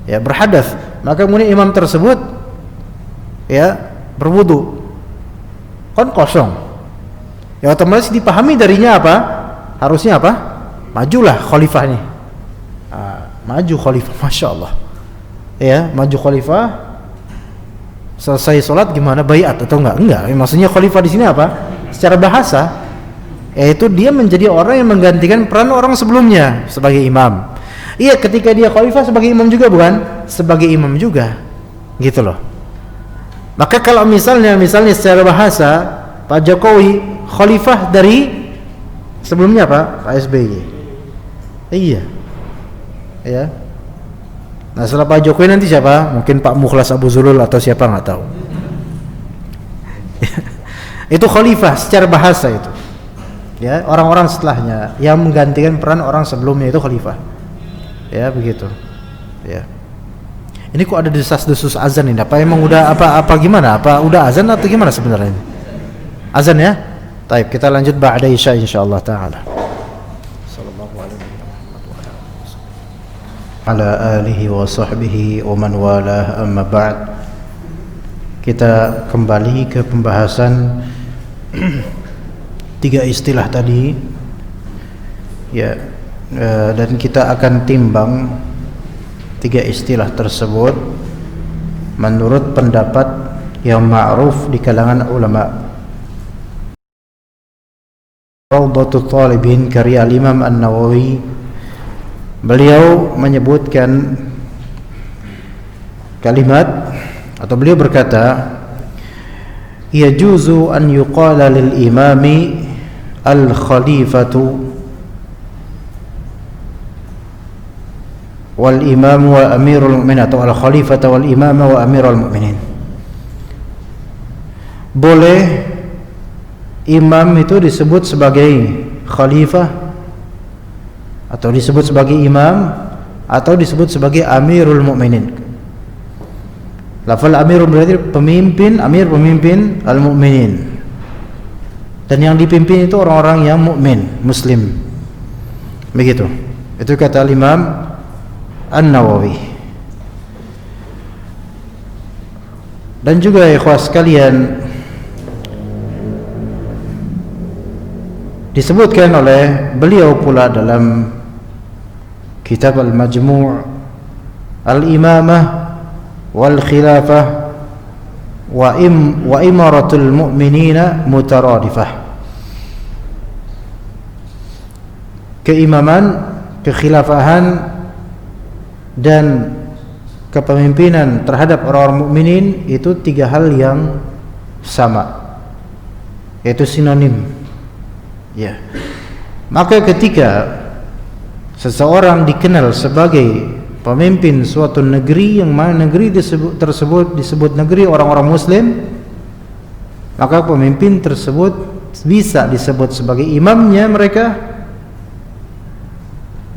ya, berhadas, maka kemudian imam tersebut ya berwudu, kan kosong, ya otomatis dipahami darinya apa? Harusnya apa? Majulah khalifahnya, maju khalifah, masya Allah, ya, maju khalifah. Selesai sholat gimana, bayat atau enggak? Maksudnya khalifah di sini apa? Secara bahasa, yaitu dia menjadi orang yang menggantikan peran orang sebelumnya sebagai imam. Iya, ketika dia khalifah sebagai imam juga bukan? Sebagai imam juga, gitu loh. Maka kalau misalnya secara bahasa Pak Jokowi khalifah dari Sebelumnya apa? Pak SBY. Iya. Ya. Nah, setelah Pak Jokowi nanti siapa? Mungkin Pak Mukhlas Abu Zulul atau siapa, nggak tahu. Itu khalifah secara bahasa itu. Ya, orang-orang setelahnya yang menggantikan peran orang sebelumnya itu khalifah. Ya, begitu. Ya. Ini kok ada desas-desus azan ini? Apa emang udah apa gimana? Apa udah azan atau gimana sebenarnya ini? Azan ya? Baik, kita lanjut ba'da isya insyaallah taala. Sallallahu alaihi wa ala alihi wa sahbihi wa man walah, amma ba'd. Kita kembali ke pembahasan tiga istilah tadi. Ya, dan kita akan timbang tiga istilah tersebut menurut pendapat yang ma'ruf di kalangan ulama. Rawdatul Talibin karya Imam An-Nawawi, beliau menyebutkan kalimat atau beliau berkata, yajuzu an yuqala lil imami al-khalifatu wal imam wa amirul mu'minin, atau al-khalifata wal imama wa amirul mu'minin. Boleh imam itu disebut sebagai khalifah, atau disebut sebagai imam, atau disebut sebagai amirul mu'minin. Lafal amirul berarti pemimpin, amir pemimpin, al-mu'minin. Dan yang dipimpin itu orang-orang yang mukmin, muslim. Begitu. Itu kata Imam An-Nawawi. Dan juga ikhwas sekalian, disebutkan oleh beliau pula dalam kitab Al-Majmu' Al-Imamah wal Khilafah wa imaratul mu'minina mutaradifah. Keimaman, kekhilafahan dan kepemimpinan terhadap orang-orang mukminin itu tiga hal yang sama, yaitu sinonim. Ya. Maka ketika seseorang dikenal sebagai pemimpin suatu negeri, yang mana negeri tersebut disebut negeri orang-orang muslim, maka pemimpin tersebut bisa disebut sebagai imamnya mereka,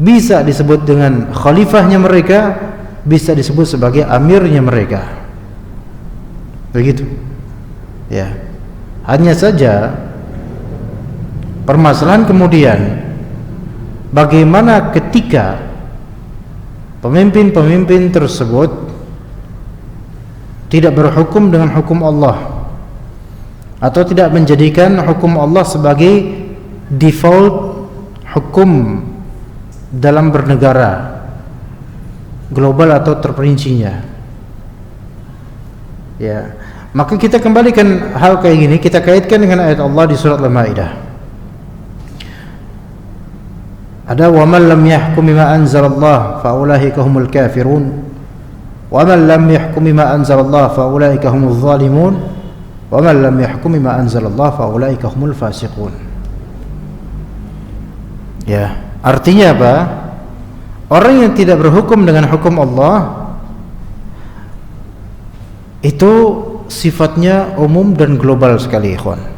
bisa disebut dengan khalifahnya mereka, bisa disebut sebagai amirnya mereka. Begitu. Ya. Hanya saja permasalahan kemudian bagaimana ketika pemimpin-pemimpin tersebut tidak berhukum dengan hukum Allah, atau tidak menjadikan hukum Allah sebagai default hukum dalam bernegara global atau terperincinya. Ya, maka kita kembalikan hal kayak gini, kita kaitkan dengan ayat Allah di surat Al-Maidah. Ada wa man lam yahkum bima anzalallah fa ulaika humul kafirun wa man lam yahkum bima anzalallah fa ulaika humuz zalimun wa man lam yahkum bima anzalallah fa ulaika humul fasiqun. Ya, artinya apa? Orang yang tidak berhukum dengan hukum Allah itu sifatnya umum dan global sekali, ikhwan.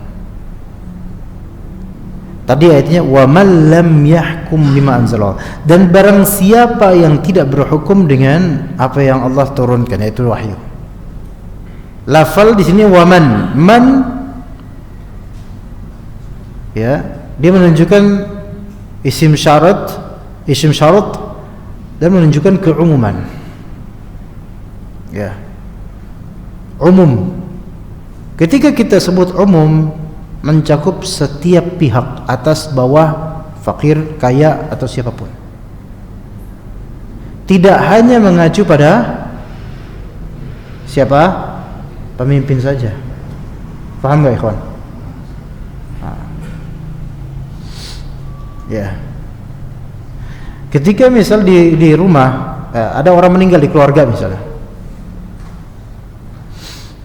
Tadi ayatnya wa man lam yahkum bima anzalallah, dan barang siapa yang tidak berhukum dengan apa yang Allah turunkan, yaitu wahyu. Lafal di sini wa man, ya, dia menunjukkan isim syarat dan menunjukkan keumuman. Ya. Umum. Ketika kita sebut umum, mencakup setiap pihak, atas bawah, fakir, kaya, atau siapapun. Tidak hanya mengacu pada siapa? Pemimpin saja. Paham gak, ikhwan? Ya. Ketika misal di rumah ada orang meninggal di keluarga misalnya,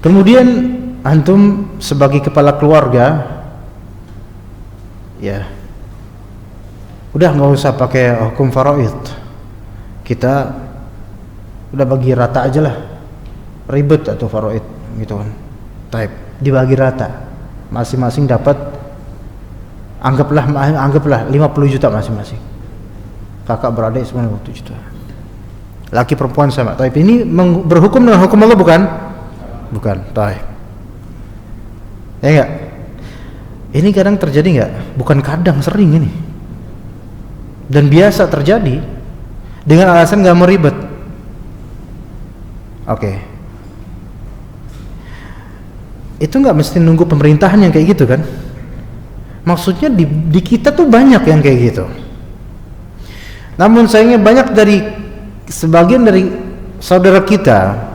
kemudian antum sebagai kepala keluarga, ya, Udah nggak usah pakai hukum faraid, kita udah bagi rata aja lah, ribet atau faraid gitu kan. Taib dibagi rata, masing-masing dapat, anggaplah 50 juta masing-masing, kakak beradik semua 50 juta, laki perempuan sama. Taib ini berhukum dengan hukum Allah bukan? Bukan. Taib. Ya enggak? Ini kadang terjadi enggak? Bukan kadang, sering ini. Dan biasa terjadi dengan alasan enggak mau ribet. Oke. Itu enggak mesti nunggu pemerintahan yang kayak gitu kan? Maksudnya di kita tuh banyak yang kayak gitu. Namun sayangnya banyak dari sebagian dari saudara kita,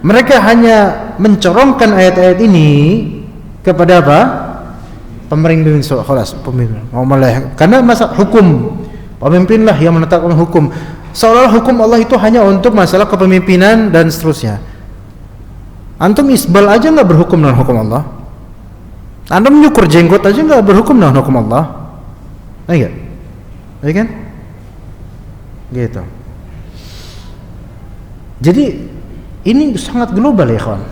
mereka hanya mencorongkan ayat-ayat ini kepada apa? Pemimpin, karena masa hukum, pemimpinlah yang menetapkan hukum. Seolah-olah hukum Allah itu hanya untuk masalah kepemimpinan dan seterusnya. Antum isbal aja nggak berhukum dengan hukum Allah. Antum nyukur jenggot aja nggak berhukum dengan hukum Allah. Iya, iya kan? Gitu. Jadi ini sangat global ya kawan.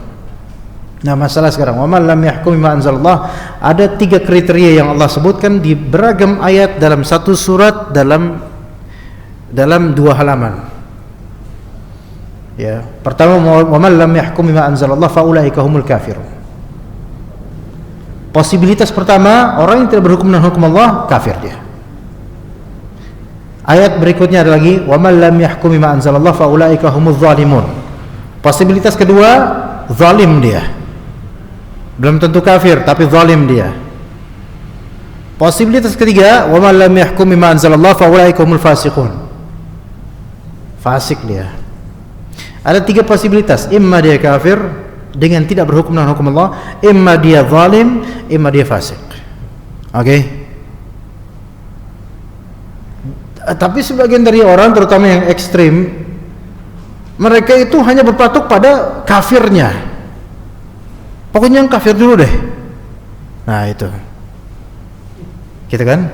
Nah masalah sekarang, wa man lam yahkum bima anzalallah, ada 3 kriteria yang Allah sebutkan di beragam ayat dalam satu surat, dalam 2 halaman. Ya, pertama, wa man lam yahkum bima anzalallah fa ulaika humul kafirun. Posibilitas pertama, orang yang tidak berhukum dengan hukum Allah, kafir dia. Ayat berikutnya ada lagi, wa man lam yahkum bima anzalallah fa ulaika humuz zalimun. Posibilitas kedua, zalim dia. Belum tentu kafir, tapi zalim dia. Posibilitas ketiga, wa man lam yahkum bima anzalallah fa ulaika humul fasiqun. Fasik dia. Ada 3 posibilitas, imma dia kafir dengan tidak berhukum dengan hukum Allah, imma dia zalim, imma dia fasik. Oke? Tapi sebagian dari orang, terutama yang ekstrim, mereka itu hanya berpatok pada kafirnya. Pokoknya yang kafir dulu deh. Nah itu, kita kan,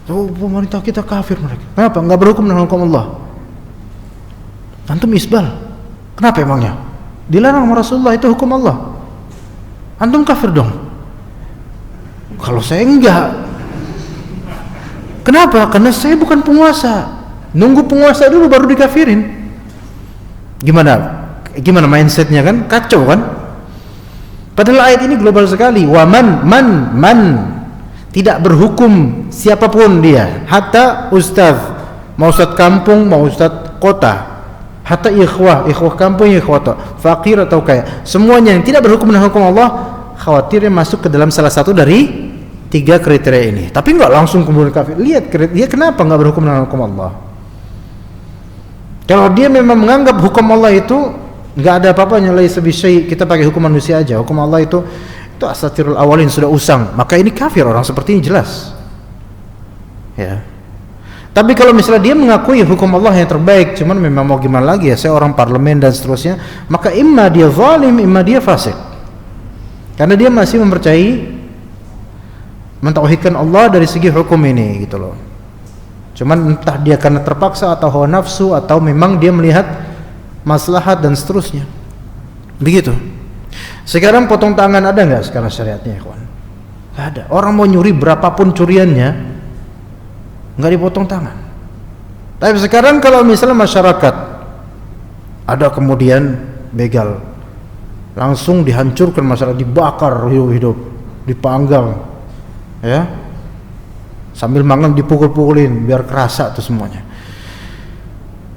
oh pemerintah kita kafir mereka. Kenapa? Nggak berhukum dengan hukum Allah. Antum isbal. Kenapa emangnya? Dilarang sama Rasulullah, itu hukum Allah. Antum kafir dong. Kalau saya enggak. Kenapa? Karena saya bukan penguasa. Nunggu penguasa dulu baru dikafirin. Gimana mindsetnya kan? Kacau kan? Padahal ayat ini global sekali. Wa man tidak berhukum siapapun dia, hatta ustaz, mau ustaz kampung, mau ustaz kota, hatta ikhwah kampung, ikhwah fakir atau kaya, semuanya yang tidak berhukum dengan hukum Allah, khawatirnya masuk ke dalam salah satu dari 3 kriteria ini. Tapi enggak langsung kemudian kafir. Lihat dia kenapa enggak berhukum dengan hukum Allah. Kalau dia memang menganggap hukum Allah itu enggak ada apa-apanya, laisa bisyai, kita pakai hukum manusia aja, hukum Allah itu asatirul awalin, sudah usang, maka ini kafir orang seperti ini jelas. Ya. Tapi kalau misalnya dia mengakui hukum Allah yang terbaik, cuman memang mau gimana lagi ya, saya orang parlemen dan seterusnya, maka imma dia zalim, imma dia fasik. Karena dia masih mentauhidkan Allah dari segi hukum ini gitu loh. Cuman entah dia karena terpaksa atau hawa nafsu atau memang dia melihat maslahat dan seterusnya. Begitu. Sekarang potong tangan ada nggak sekarang syariatnya, kawan? Nggak ada. Orang mau nyuri berapapun curiannya, nggak dipotong tangan. Tapi sekarang kalau misalnya masyarakat ada kemudian begal, langsung dihancurkan, masyarakat dibakar hidup-hidup, dipanggang, ya, sambil mangan dipukul-pukulin biar kerasa tuh semuanya.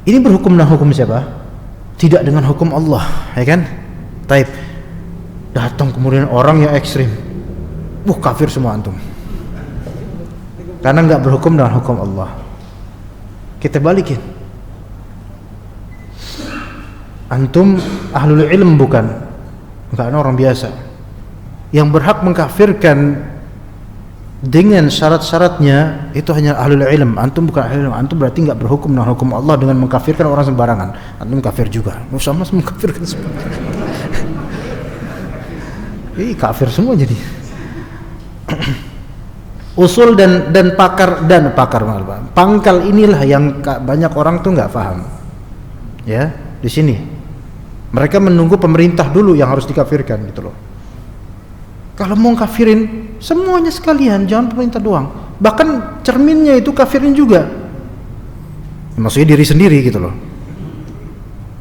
Ini berhukum dengan hukum siapa? Tidak dengan hukum Allah, ya kan? Taib. Datang kemudian orang yang ekstrim, kafir semua antum, karena nggak berhukum dengan hukum Allah. Kita balikin, antum ahlul ilm bukan orang biasa. Yang berhak mengkafirkan dengan syarat-syaratnya itu hanya ahlul ilm. Antum bukan ahlul ilm, antum berarti nggak berhukum dengan hukum Allah dengan mengkafirkan orang sembarangan. Antum kafir juga, sama mengkafirkan semua. Kafir semua jadi. Usul dan pakar malah. Pangkal inilah yang banyak orang tuh nggak paham. Ya, di sini. Mereka menunggu pemerintah dulu yang harus dikafirkan gitu loh. Kalau mau kafirin semuanya sekalian, jangan pemerintah doang. Bahkan cerminnya itu kafirin juga. Maksudnya diri sendiri gitu loh.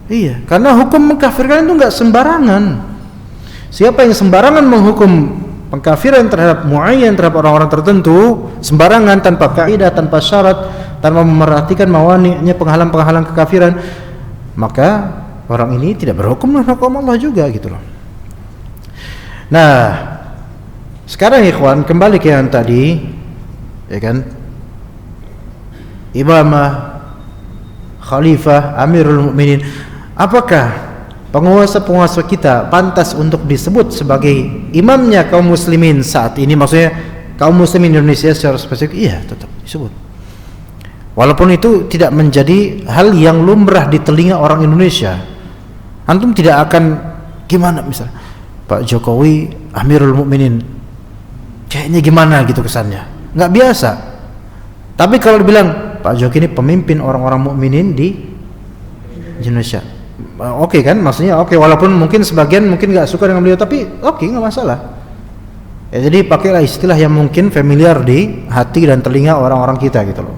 Iya, karena hukum mengkafirkan itu nggak sembarangan. Siapa yang sembarangan menghukum pengkafiran terhadap muayyan, terhadap orang-orang tertentu, sembarangan tanpa kaidah, tanpa syarat, tanpa memperhatikan mawani'nya, penghalang-penghalang kekafiran, maka orang ini tidak berhukum dengan hukum Allah juga gitu loh. Nah, sekarang ikhwan kembali ke yang tadi, ya kan? Imamah, khalifah, amirul mukminin. Apakah penguasa-penguasa kita pantas untuk disebut sebagai imamnya kaum muslimin saat ini? Maksudnya kaum muslimin Indonesia secara spesifik? Iya, tetap disebut. Walaupun itu tidak menjadi hal yang lumrah di telinga orang Indonesia. Antum tidak akan gimana misalnya Pak Jokowi Amirul Mukminin, kayaknya gimana gitu kesannya, nggak biasa. Tapi kalau dibilang Pak Jokowi ini pemimpin orang-orang mukminin di Indonesia, oke kan, maksudnya oke, walaupun mungkin sebagian mungkin nggak suka dengan beliau, tapi oke, nggak masalah. Ya, jadi pakailah istilah yang mungkin familiar di hati dan telinga orang-orang kita gitu loh.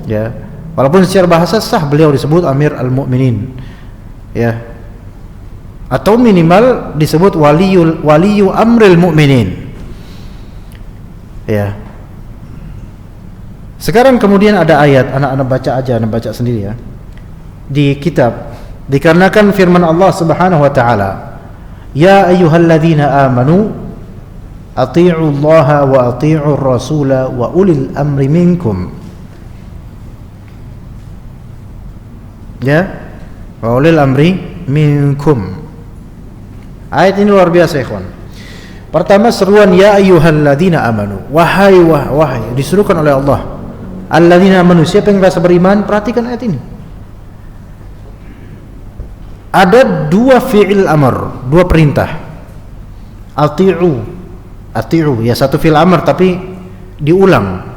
Ya, walaupun secara bahasa sah beliau disebut Amir al-Mukminin, ya, atau minimal disebut waliyu amril mukminin, ya. Sekarang kemudian ada ayat, anak-anak baca aja, anak baca sendiri ya, di kitab, dikarenakan firman Allah Subhanahu wa taala, ya ayyuhalladzina amanu atii'u Allah wa atii'ur rasula wa ulil amri minkum. Ya, wa ulil amri minkum. Ayat ini luar biasa ikhwan. Pertama seruan ya ayyuhalladzina amanu, wahai disuruhkan oleh Allah. Alladzina amanu, siapa yang merasa beriman? Perhatikan ayat ini. Ada dua fi'il amr, dua perintah. Ati'u, ya satu fi'il amr tapi diulang,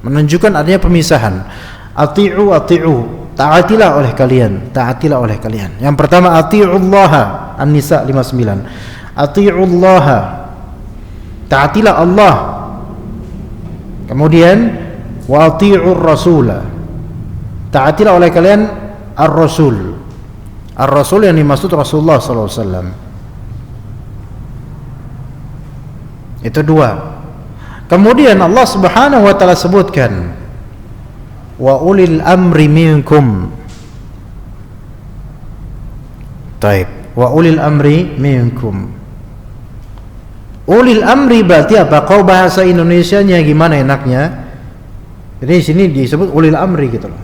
menunjukkan adanya pemisahan. Ati'u, taatilah oleh kalian. Yang pertama ati'ullaha, An-Nisa 59. Ati'ullaha, taatilah Allah. Kemudian wa ati'ur rasula, taatilah oleh kalian ar-rasul. Ar-rasul yang dimaksud Rasulullah sallallahu alaihi wasallam. Itu dua. Kemudian Allah Subhanahu wa taala sebutkan wa ulil amri minkum. Taib, wa ulil amri minkum. Ulil amri berarti apa? Kau bahasa Indonesianya gimana enaknya? Jadi di sini disebut ulil amri gitu loh.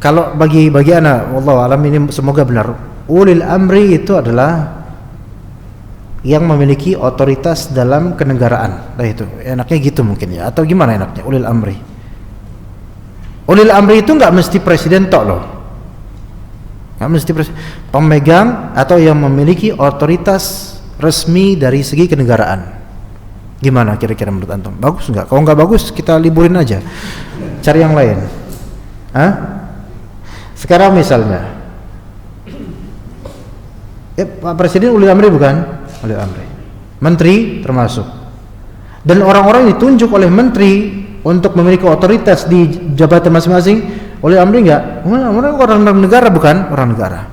Kalau bagi ana wallahu alam ini semoga benar. Ulil amri itu adalah yang memiliki otoritas dalam kenegaraan. Nah itu enaknya gitu mungkin ya, atau gimana enaknya ulil amri? Ulil amri itu nggak mesti presiden tok loh, nggak mesti pemegang atau yang memiliki otoritas resmi dari segi kenegaraan. Gimana kira-kira menurut antum? Bagus nggak? Kalau nggak bagus kita liburin aja, cari yang lain. Hah? Sekarang misalnya, Pak Presiden ulil amri bukan? Ulil amri, menteri termasuk, dan orang-orang ditunjuk oleh menteri untuk memiliki otoritas di jabatan masing-masing. Oleh amri enggak? Orang negara bukan? Orang negara.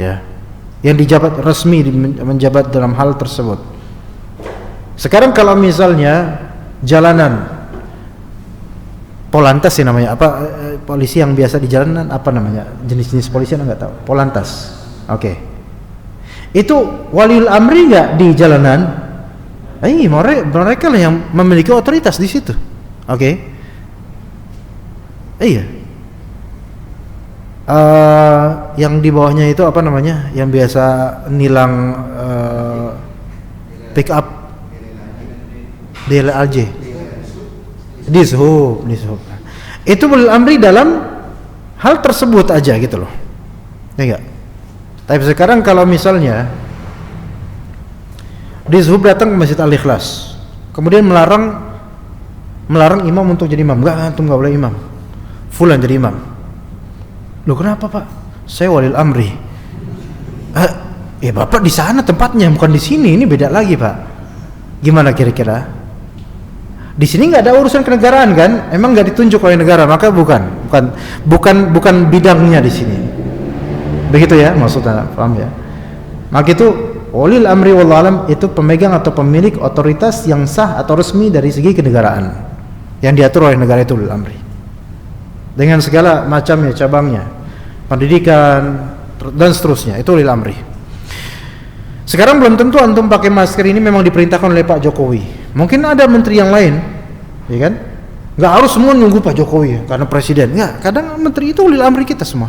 Ya. Yang dijabat resmi menjabat dalam hal tersebut. Sekarang kalau misalnya jalanan Polantas sih namanya, apa polisi yang biasa di jalanan apa namanya? Jenis-jenis polisi enggak tahu. Polantas. Oke. Itu waliul amri enggak di jalanan? Mereka lah yang memiliki otoritas di situ. Oke. Iya. Yang di bawahnya itu apa namanya? Yang biasa nilang pick up DLRJ. Dishub. Itu ulil amri dalam hal tersebut aja gitu loh. Ya enggak? Tapi sekarang kalau misalnya Dishub datang ke Masjid Al-Ikhlas, kemudian melarang imam untuk jadi imam. Enggak, antum enggak boleh imam. Fulan jadi imam. Loh kenapa Pak? Saya walil amri. Ya Bapak di sana tempatnya, bukan di sini. Ini beda lagi Pak. Gimana kira-kira? Di sini nggak ada urusan kenegaraan kan? Emang nggak ditunjuk oleh negara, maka bukan bidangnya di sini. Begitu ya maksudnya, paham ya? Maka itu ulil amri wallahu alam itu pemegang atau pemilik otoritas yang sah atau resmi dari segi kenegaraan yang diatur oleh negara itu ulil amri. Dengan segala macamnya cabangnya, pendidikan dan seterusnya, itu ulil amri. Sekarang belum tentu antum pakai masker ini memang diperintahkan oleh Pak Jokowi. Mungkin ada menteri yang lain, ya kan? Nggak harus semua nunggu Pak Jokowi karena presiden. Nggak, kadang menteri itu ulil amri kita semua.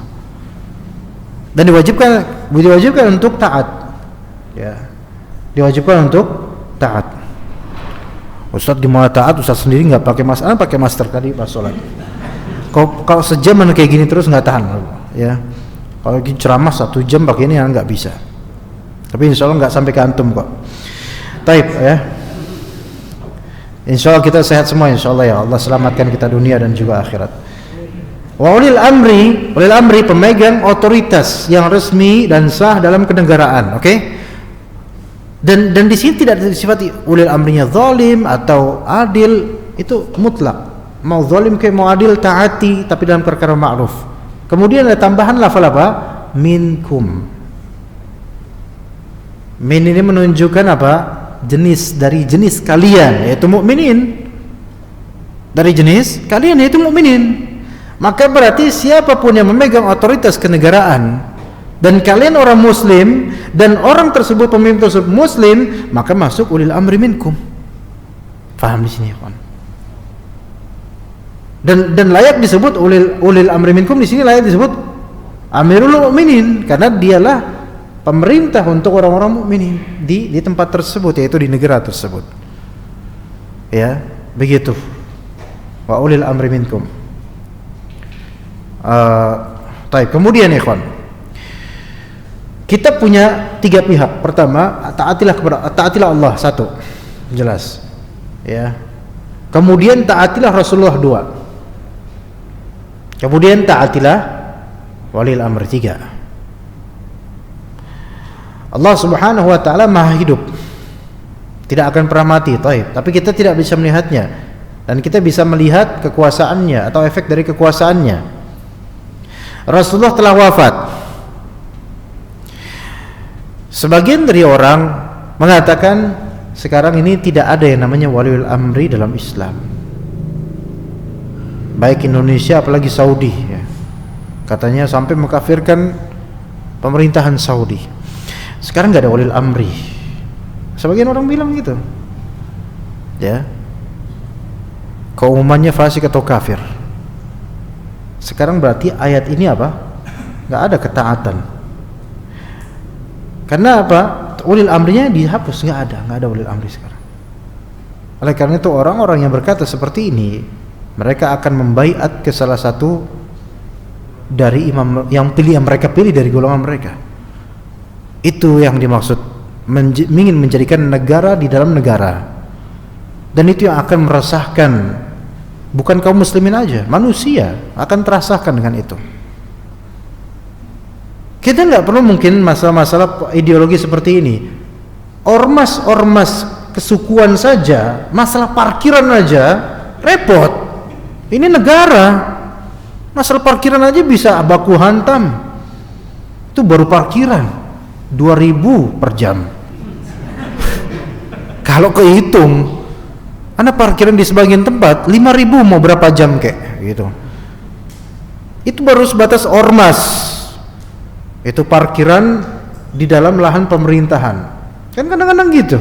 Dan diwajibkan untuk taat. Ya. Diwajibkan untuk taat. Ustaz gimana taat? Ustaz sendiri nggak pakai masker, pakai masker tadi pas sholat. Kalau sejam kayak gini terus nggak tahan, ya. Kalau ceramah 1 jam pakai ini nggak bisa. Tapi insya Allah nggak sampai ke antum kok. Taib ya. Insya Allah kita sehat semua insya Allah ya. Allah selamatkan kita dunia dan juga akhirat. Wa ulil amri pemegang otoritas yang resmi dan sah dalam kenegaraan, oke? Dan di sini tidak disifati ulil amrinya zalim atau adil, itu mutlak. Mau zalim kayak mau adil taati tapi dalam perkara ma'ruf. Kemudian ada tambahan lafal apa? Minkum. Min ini menunjukkan apa? Dari jenis kalian, yaitu mukminin. Dari jenis kalian yaitu mukminin. Maka berarti siapapun yang memegang otoritas kenegaraan dan kalian orang muslim dan orang tersebut pemimpin tersebut muslim, maka masuk ulil amri minkum. Paham di sini, kawan? Dan layak disebut ulil amri minkum di sini layak disebut amirul mukminin karena dialah pemerintah untuk orang-orang mukminin di tempat tersebut, yaitu di negara tersebut. Ya, begitu. Wa ulil amri minkum. Taib. Kemudian ikhwan, kita punya 3 pihak. Pertama, taatilah Allah, 1, jelas. Ya. Kemudian taatilah Rasulullah, 2. Kemudian taatilah walil amr, 3. Allah Subhanahu wa taala Maha hidup. Tidak akan pernah mati, taib. Tapi kita tidak bisa melihatnya dan kita bisa melihat kekuasaannya atau efek dari kekuasaannya. Rasulullah telah wafat. Sebagian dari orang mengatakan sekarang ini tidak ada yang namanya waliul amri dalam Islam. Baik Indonesia apalagi Saudi ya. Katanya sampai mengkafirkan pemerintahan Saudi. Sekarang nggak ada waliul amri. Sebagian orang bilang gitu. Ya. Keumumannya fasik atau kafir. Sekarang berarti ayat ini apa? Nggak ada ketaatan. Karena apa? Ulil amrinya dihapus, nggak ada ulil amri sekarang. Oleh karena itu orang-orang yang berkata seperti ini, mereka akan membaiat ke salah satu dari imam yang mereka pilih dari golongan mereka. Itu yang dimaksud ingin menjadikan negara di dalam negara. Dan itu yang akan meresahkan bukan kaum muslimin aja, manusia akan terasahkan dengan itu. Kita nggak perlu mungkin masalah-masalah ideologi seperti ini. Ormas kesukuan saja, masalah parkiran aja repot. Ini negara, masalah parkiran aja bisa baku hantam. Itu baru parkiran 2.000 per jam. Kalau kehitung Anda parkiran di sebagian tempat 5.000 mau berapa jam kek gitu. Itu baru sebatas ormas. Itu parkiran di dalam lahan pemerintahan. Kan kadang-kadang gitu.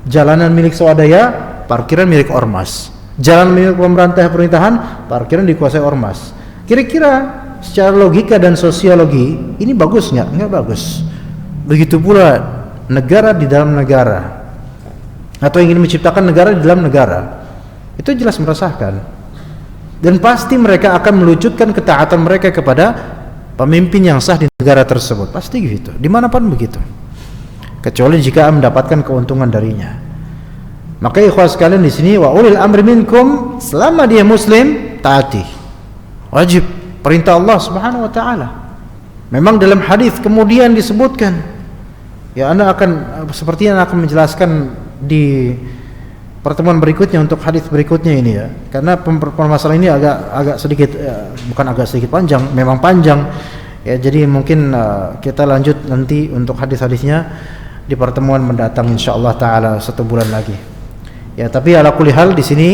Jalanan milik swadaya, parkiran milik ormas. Jalan milik pemerintahan, parkiran dikuasai ormas. Kira-kira secara logika dan sosiologi ini bagus nggak? Nggak bagus. Begitu pula negara di dalam negara. Atau ingin menciptakan negara di dalam negara, itu jelas meresahkan. Dan pasti mereka akan melucutkan ketaatan mereka kepada pemimpin yang sah di negara tersebut. Pasti gitu, dimanapun begitu. Kecuali jika mendapatkan keuntungan darinya. Maka ikhwah sekalian di sini, wa ulil amri minkum, selama dia muslim taati. Wajib perintah Allah Subhanahu wa taala. Memang dalam hadis kemudian disebutkan, ya Anda akan seperti yang akan menjelaskan di pertemuan berikutnya untuk hadis berikutnya ini ya. Karena permasalahan ini agak sedikit bukan agak sedikit panjang, memang panjang. Ya, jadi mungkin kita lanjut nanti untuk hadis-hadisnya di pertemuan mendatang insyaallah taala 1 bulan lagi. Ya, tapi ala kulli hal di sini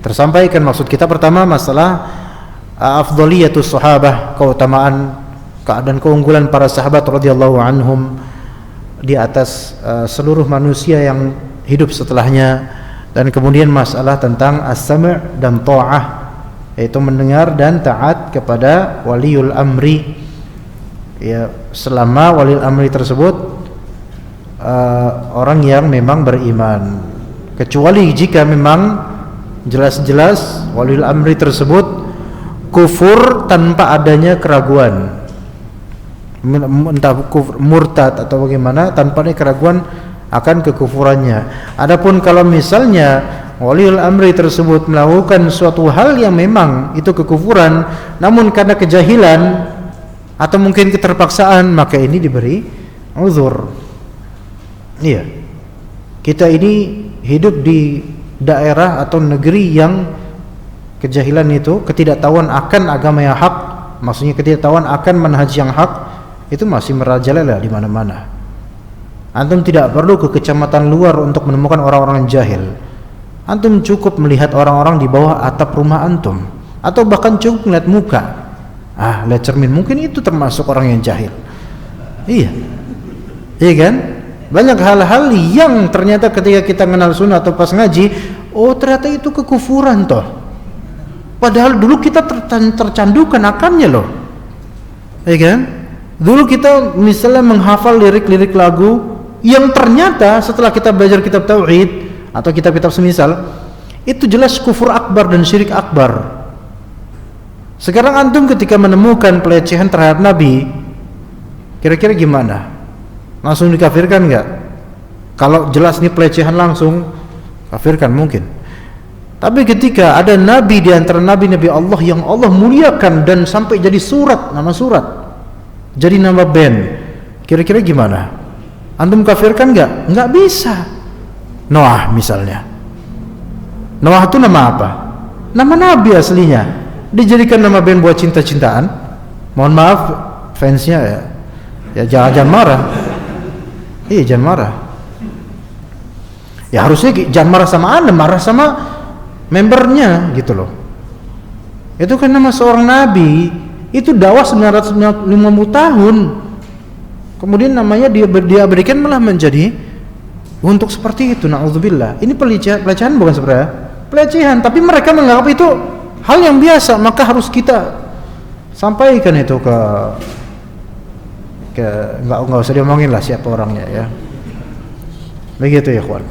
tersampaikan maksud kita pertama masalah afdhaliyatus sahabah, keutamaan dan keunggulan para sahabat radhiyallahu anhum di atas seluruh manusia yang hidup setelahnya, dan kemudian masalah tentang as-sam' dan ta'ah, yaitu mendengar dan taat kepada waliul amri, ya selama waliul amri tersebut orang yang memang beriman, kecuali jika memang jelas-jelas waliul amri tersebut kufur tanpa adanya keraguan, entah kufur murtad atau bagaimana, tanpa ada keraguan akan kekufurannya. Adapun kalau misalnya waliul amri tersebut melakukan suatu hal yang memang itu kekufuran, namun karena kejahilan atau mungkin keterpaksaan, maka ini diberi uzur. Iya, kita ini hidup di daerah atau negeri yang kejahilan itu, ketidaktahuan akan agama yang hak, maksudnya ketidaktahuan akan manhaj yang hak itu masih merajalela di mana-mana. Antum tidak perlu ke kecamatan luar untuk menemukan orang-orang jahil. Antum cukup melihat orang-orang di bawah atap rumah antum, atau bahkan cukup melihat muka. Lihat cermin, mungkin itu termasuk orang yang jahil. Iya kan? Banyak hal-hal yang ternyata ketika kita kenal sunnah atau pas ngaji, oh ternyata itu kekufuran toh. Padahal dulu kita tercandukan akannya loh. Iya kan? Dulu kita misalnya menghafal lirik-lirik lagu yang ternyata setelah kita belajar kitab tauhid atau kitab-kitab semisal, itu jelas kufur akbar dan syirik akbar. Sekarang antum ketika menemukan pelecehan terhadap Nabi, kira-kira gimana? Langsung dikafirkan enggak? Kalau jelas ini pelecehan langsung kafirkan mungkin. Tapi ketika ada nabi di antara nabi-nabi Allah yang Allah muliakan dan sampai jadi surat, nama surat, jadi nama band, kira-kira gimana? Antum kafirkan enggak? Enggak bisa. Noah misalnya. Noah itu nama apa? Nama nabi aslinya. Dijadikan nama band buat cinta-cintaan. Mohon maaf fansnya ya jangan marah. Jangan marah. Ya harusnya jangan marah sama Anda, marah sama membernya gitu loh. Itu kan nama seorang nabi, itu dakwah 950 tahun. Kemudian namanya dia berikan malah menjadi untuk seperti itu. Na'udzubillah. Ini pelecehan bukan sebenarnya? Pelecehan, tapi mereka menganggap itu hal yang biasa, maka harus kita sampaikan itu ke enggak usah diomongin lah siapa orangnya ya. Begitu ya kawan.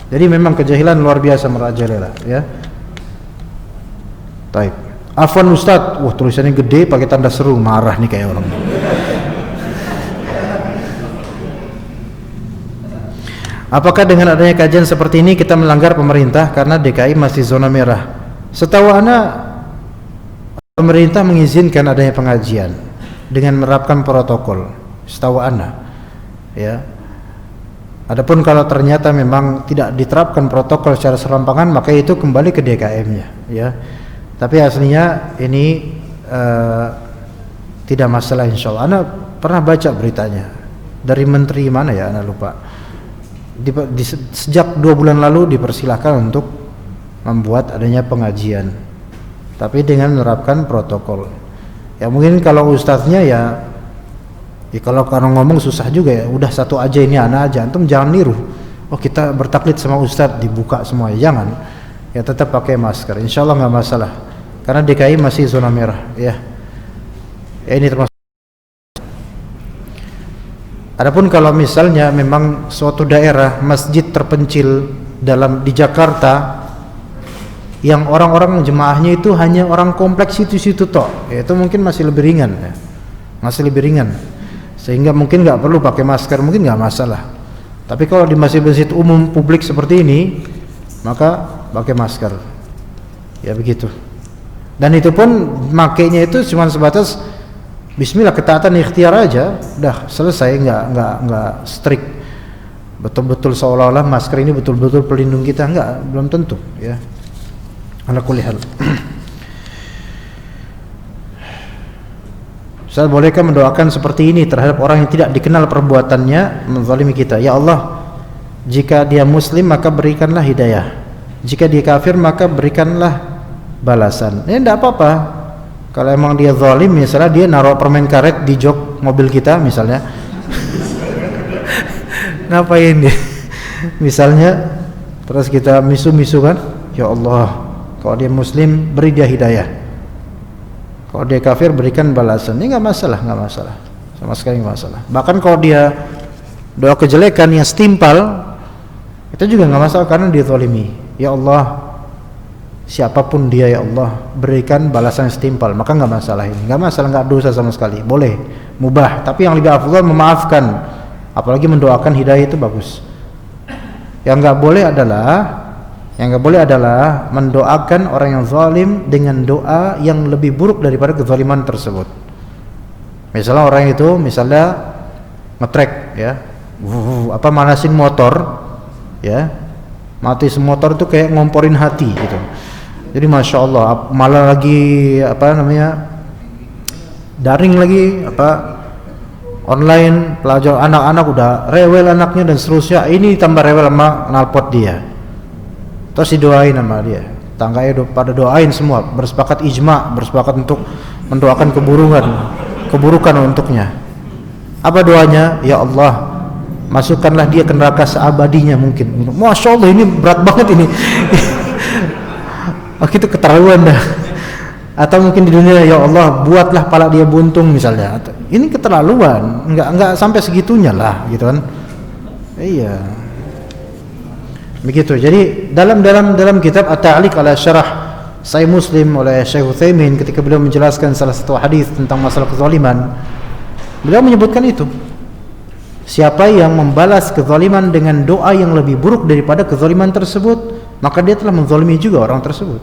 Jadi memang kejahilan luar biasa merajalela ya. Baik. Afwan Ustaz, tulisannya gede pakai tanda seru, marah nih kayak orang. Apakah dengan adanya kajian seperti ini kita melanggar pemerintah karena DKI masih zona merah? Setahu Ana pemerintah mengizinkan adanya pengajian dengan menerapkan protokol, setahu Ana ya. Adapun kalau ternyata memang tidak diterapkan protokol secara serampangan, maka itu kembali ke DKM-nya ya. Tapi aslinya ini tidak masalah insyaallah. Ana pernah baca beritanya dari menteri mana ya, Ana lupa. Sejak 2 bulan lalu dipersilahkan untuk membuat adanya pengajian, tapi dengan menerapkan protokol. Ya mungkin kalau ustadznya ya kalau ngomong susah juga ya, udah satu aja ini anak aja, antum jangan niru. Oh kita bertaklid sama ustadz dibuka semua, ya jangan. Ya tetap pakai masker, insyaallah nggak masalah. Karena DKI masih zona merah ya. Ini termasuk. Adapun kalau misalnya memang suatu daerah masjid terpencil di Jakarta yang orang-orang jemaahnya itu hanya orang kompleks situ toh, ya itu mungkin masih lebih ringan ya. Masih lebih ringan. Sehingga mungkin nggak perlu pakai masker, mungkin nggak masalah. Tapi kalau di masjid-masjid umum publik seperti ini, maka pakai masker. Ya begitu. Dan itu pun makainya itu cuma sebatas bismillah, ketaatan ikhtiar aja, udah selesai, enggak strict. Betul-betul seolah-olah masker ini betul-betul pelindung kita, enggak, belum tentu, ya. Ala kulli hal. Ustaz, bolehkah mendoakan seperti ini terhadap orang yang tidak dikenal perbuatannya menzalimi kita? Ya Allah, jika dia muslim maka berikanlah hidayah. Jika dia kafir maka berikanlah balasan. Ya enggak apa-apa. Kalau emang dia zalim, misalnya dia naruh permen karet di jok mobil kita misalnya. Ngapain dia? Misalnya terus kita misu-misu kan? Ya Allah, kalau dia muslim beri dia hidayah. Kalau dia kafir berikan balasan. Ini nggak masalah, sama sekali nggak masalah. Bahkan kalau dia doa kejelekan yang setimpal, itu juga nggak masalah karena dia zalimi. Ya Allah, siapapun dia ya Allah, berikan balasan yang setimpal, maka nggak masalah ini. Nggak masalah, nggak dosa sama sekali. Boleh, mubah. Tapi yang lebih afdal memaafkan, apalagi mendoakan hidayah itu bagus. Yang nggak boleh adalah mendoakan orang yang zalim dengan doa yang lebih buruk daripada kezaliman tersebut. Misalnya orang itu ngetrek ya, manasin motor ya, mati semotor itu kayak ngomporin hati gitu. Jadi masya Allah, malah lagi daring lagi online, pelajar anak-anak udah rewel anaknya dan seterusnya. Ini tambah rewel sama knalpot dia. Terus didoain sama dia, tangganya pada doain semua, bersepakat ijma, bersepakat untuk mendoakan keburukan untuknya. Apa doanya? Ya Allah, masukkanlah dia ke neraka seabadinya mungkin. Masya Allah, ini berat banget ini. Oh, itu keterlaluan dah. Atau mungkin di dunia, ya Allah, buatlah pala dia buntung misalnya. Ini keterlaluan, enggak sampai segitunya lah, gitu kan? Iya. Begitu. Jadi dalam kitab At-Ta'liq ala Syarah Sahih Muslim oleh Syekh Utsaimin, ketika beliau menjelaskan salah satu hadis tentang masalah kezaliman, beliau menyebutkan itu. Siapa yang membalas kezaliman dengan doa yang lebih buruk daripada kezaliman tersebut, maka dia telah menzalimi juga orang tersebut.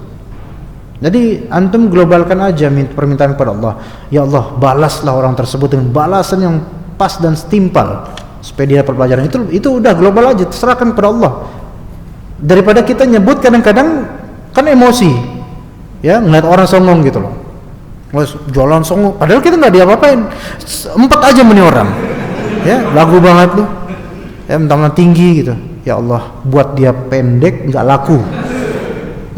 Jadi antum globalkan aja permintaan kepada Allah. Ya Allah, balaslah orang tersebut dengan balasan yang pas dan setimpal supaya dia dapat pelajaran. Itu udah global aja, serahkan kepada Allah. Daripada kita nyebut kadang-kadang kan emosi, ya, ngeliat orang songong gitu loh, jualan songong, padahal kita nggak diapa-apain, 4 aja meni orang, ya, lagu banget loh, ya, mentang-mentang tinggi gitu. Ya Allah, buat dia pendek, nggak laku,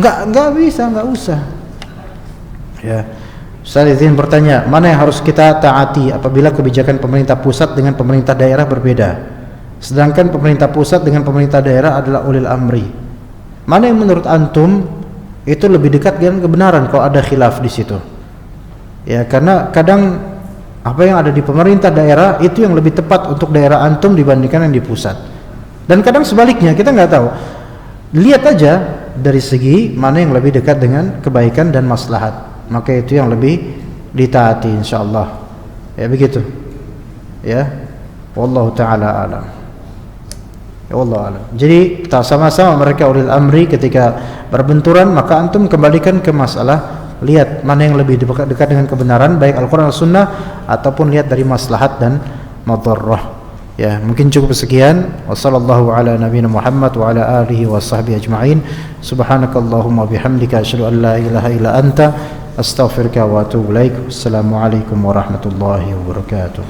nggak bisa, nggak usah. Ya, Ustaz izin bertanya, mana yang harus kita taati apabila kebijakan pemerintah pusat dengan pemerintah daerah berbeda? Sedangkan pemerintah pusat dengan pemerintah daerah adalah ulil amri. Mana yang menurut antum itu lebih dekat dengan kebenaran kalau ada khilaf di situ? Ya, karena kadang apa yang ada di pemerintah daerah itu yang lebih tepat untuk daerah antum dibandingkan yang di pusat. Dan kadang sebaliknya, kita nggak tahu. Lihat aja dari segi mana yang lebih dekat dengan kebaikan dan maslahat. Maka itu yang lebih ditaati insyaallah. Ya begitu. Ya. Wallahu taala alam. Ya Allah alam. Jadi kita sama-sama mereka ulil amri, ketika berbenturan maka antum kembalikan ke masalah, lihat mana yang lebih dekat dengan kebenaran, baik Al-Quran atau Sunnah, ataupun lihat dari maslahat dan madarrah. Ya, mungkin cukup sekian. Wassallallahu ala nabiyina Muhammad wa ala alihi wa sahbihi ajma'in. Subhanakallahumma bihamdika asyhadu an la ilaha illa anta astaghfiruka wa atubu ilaik. Wassalamualaikum warahmatullahi wabarakatuh.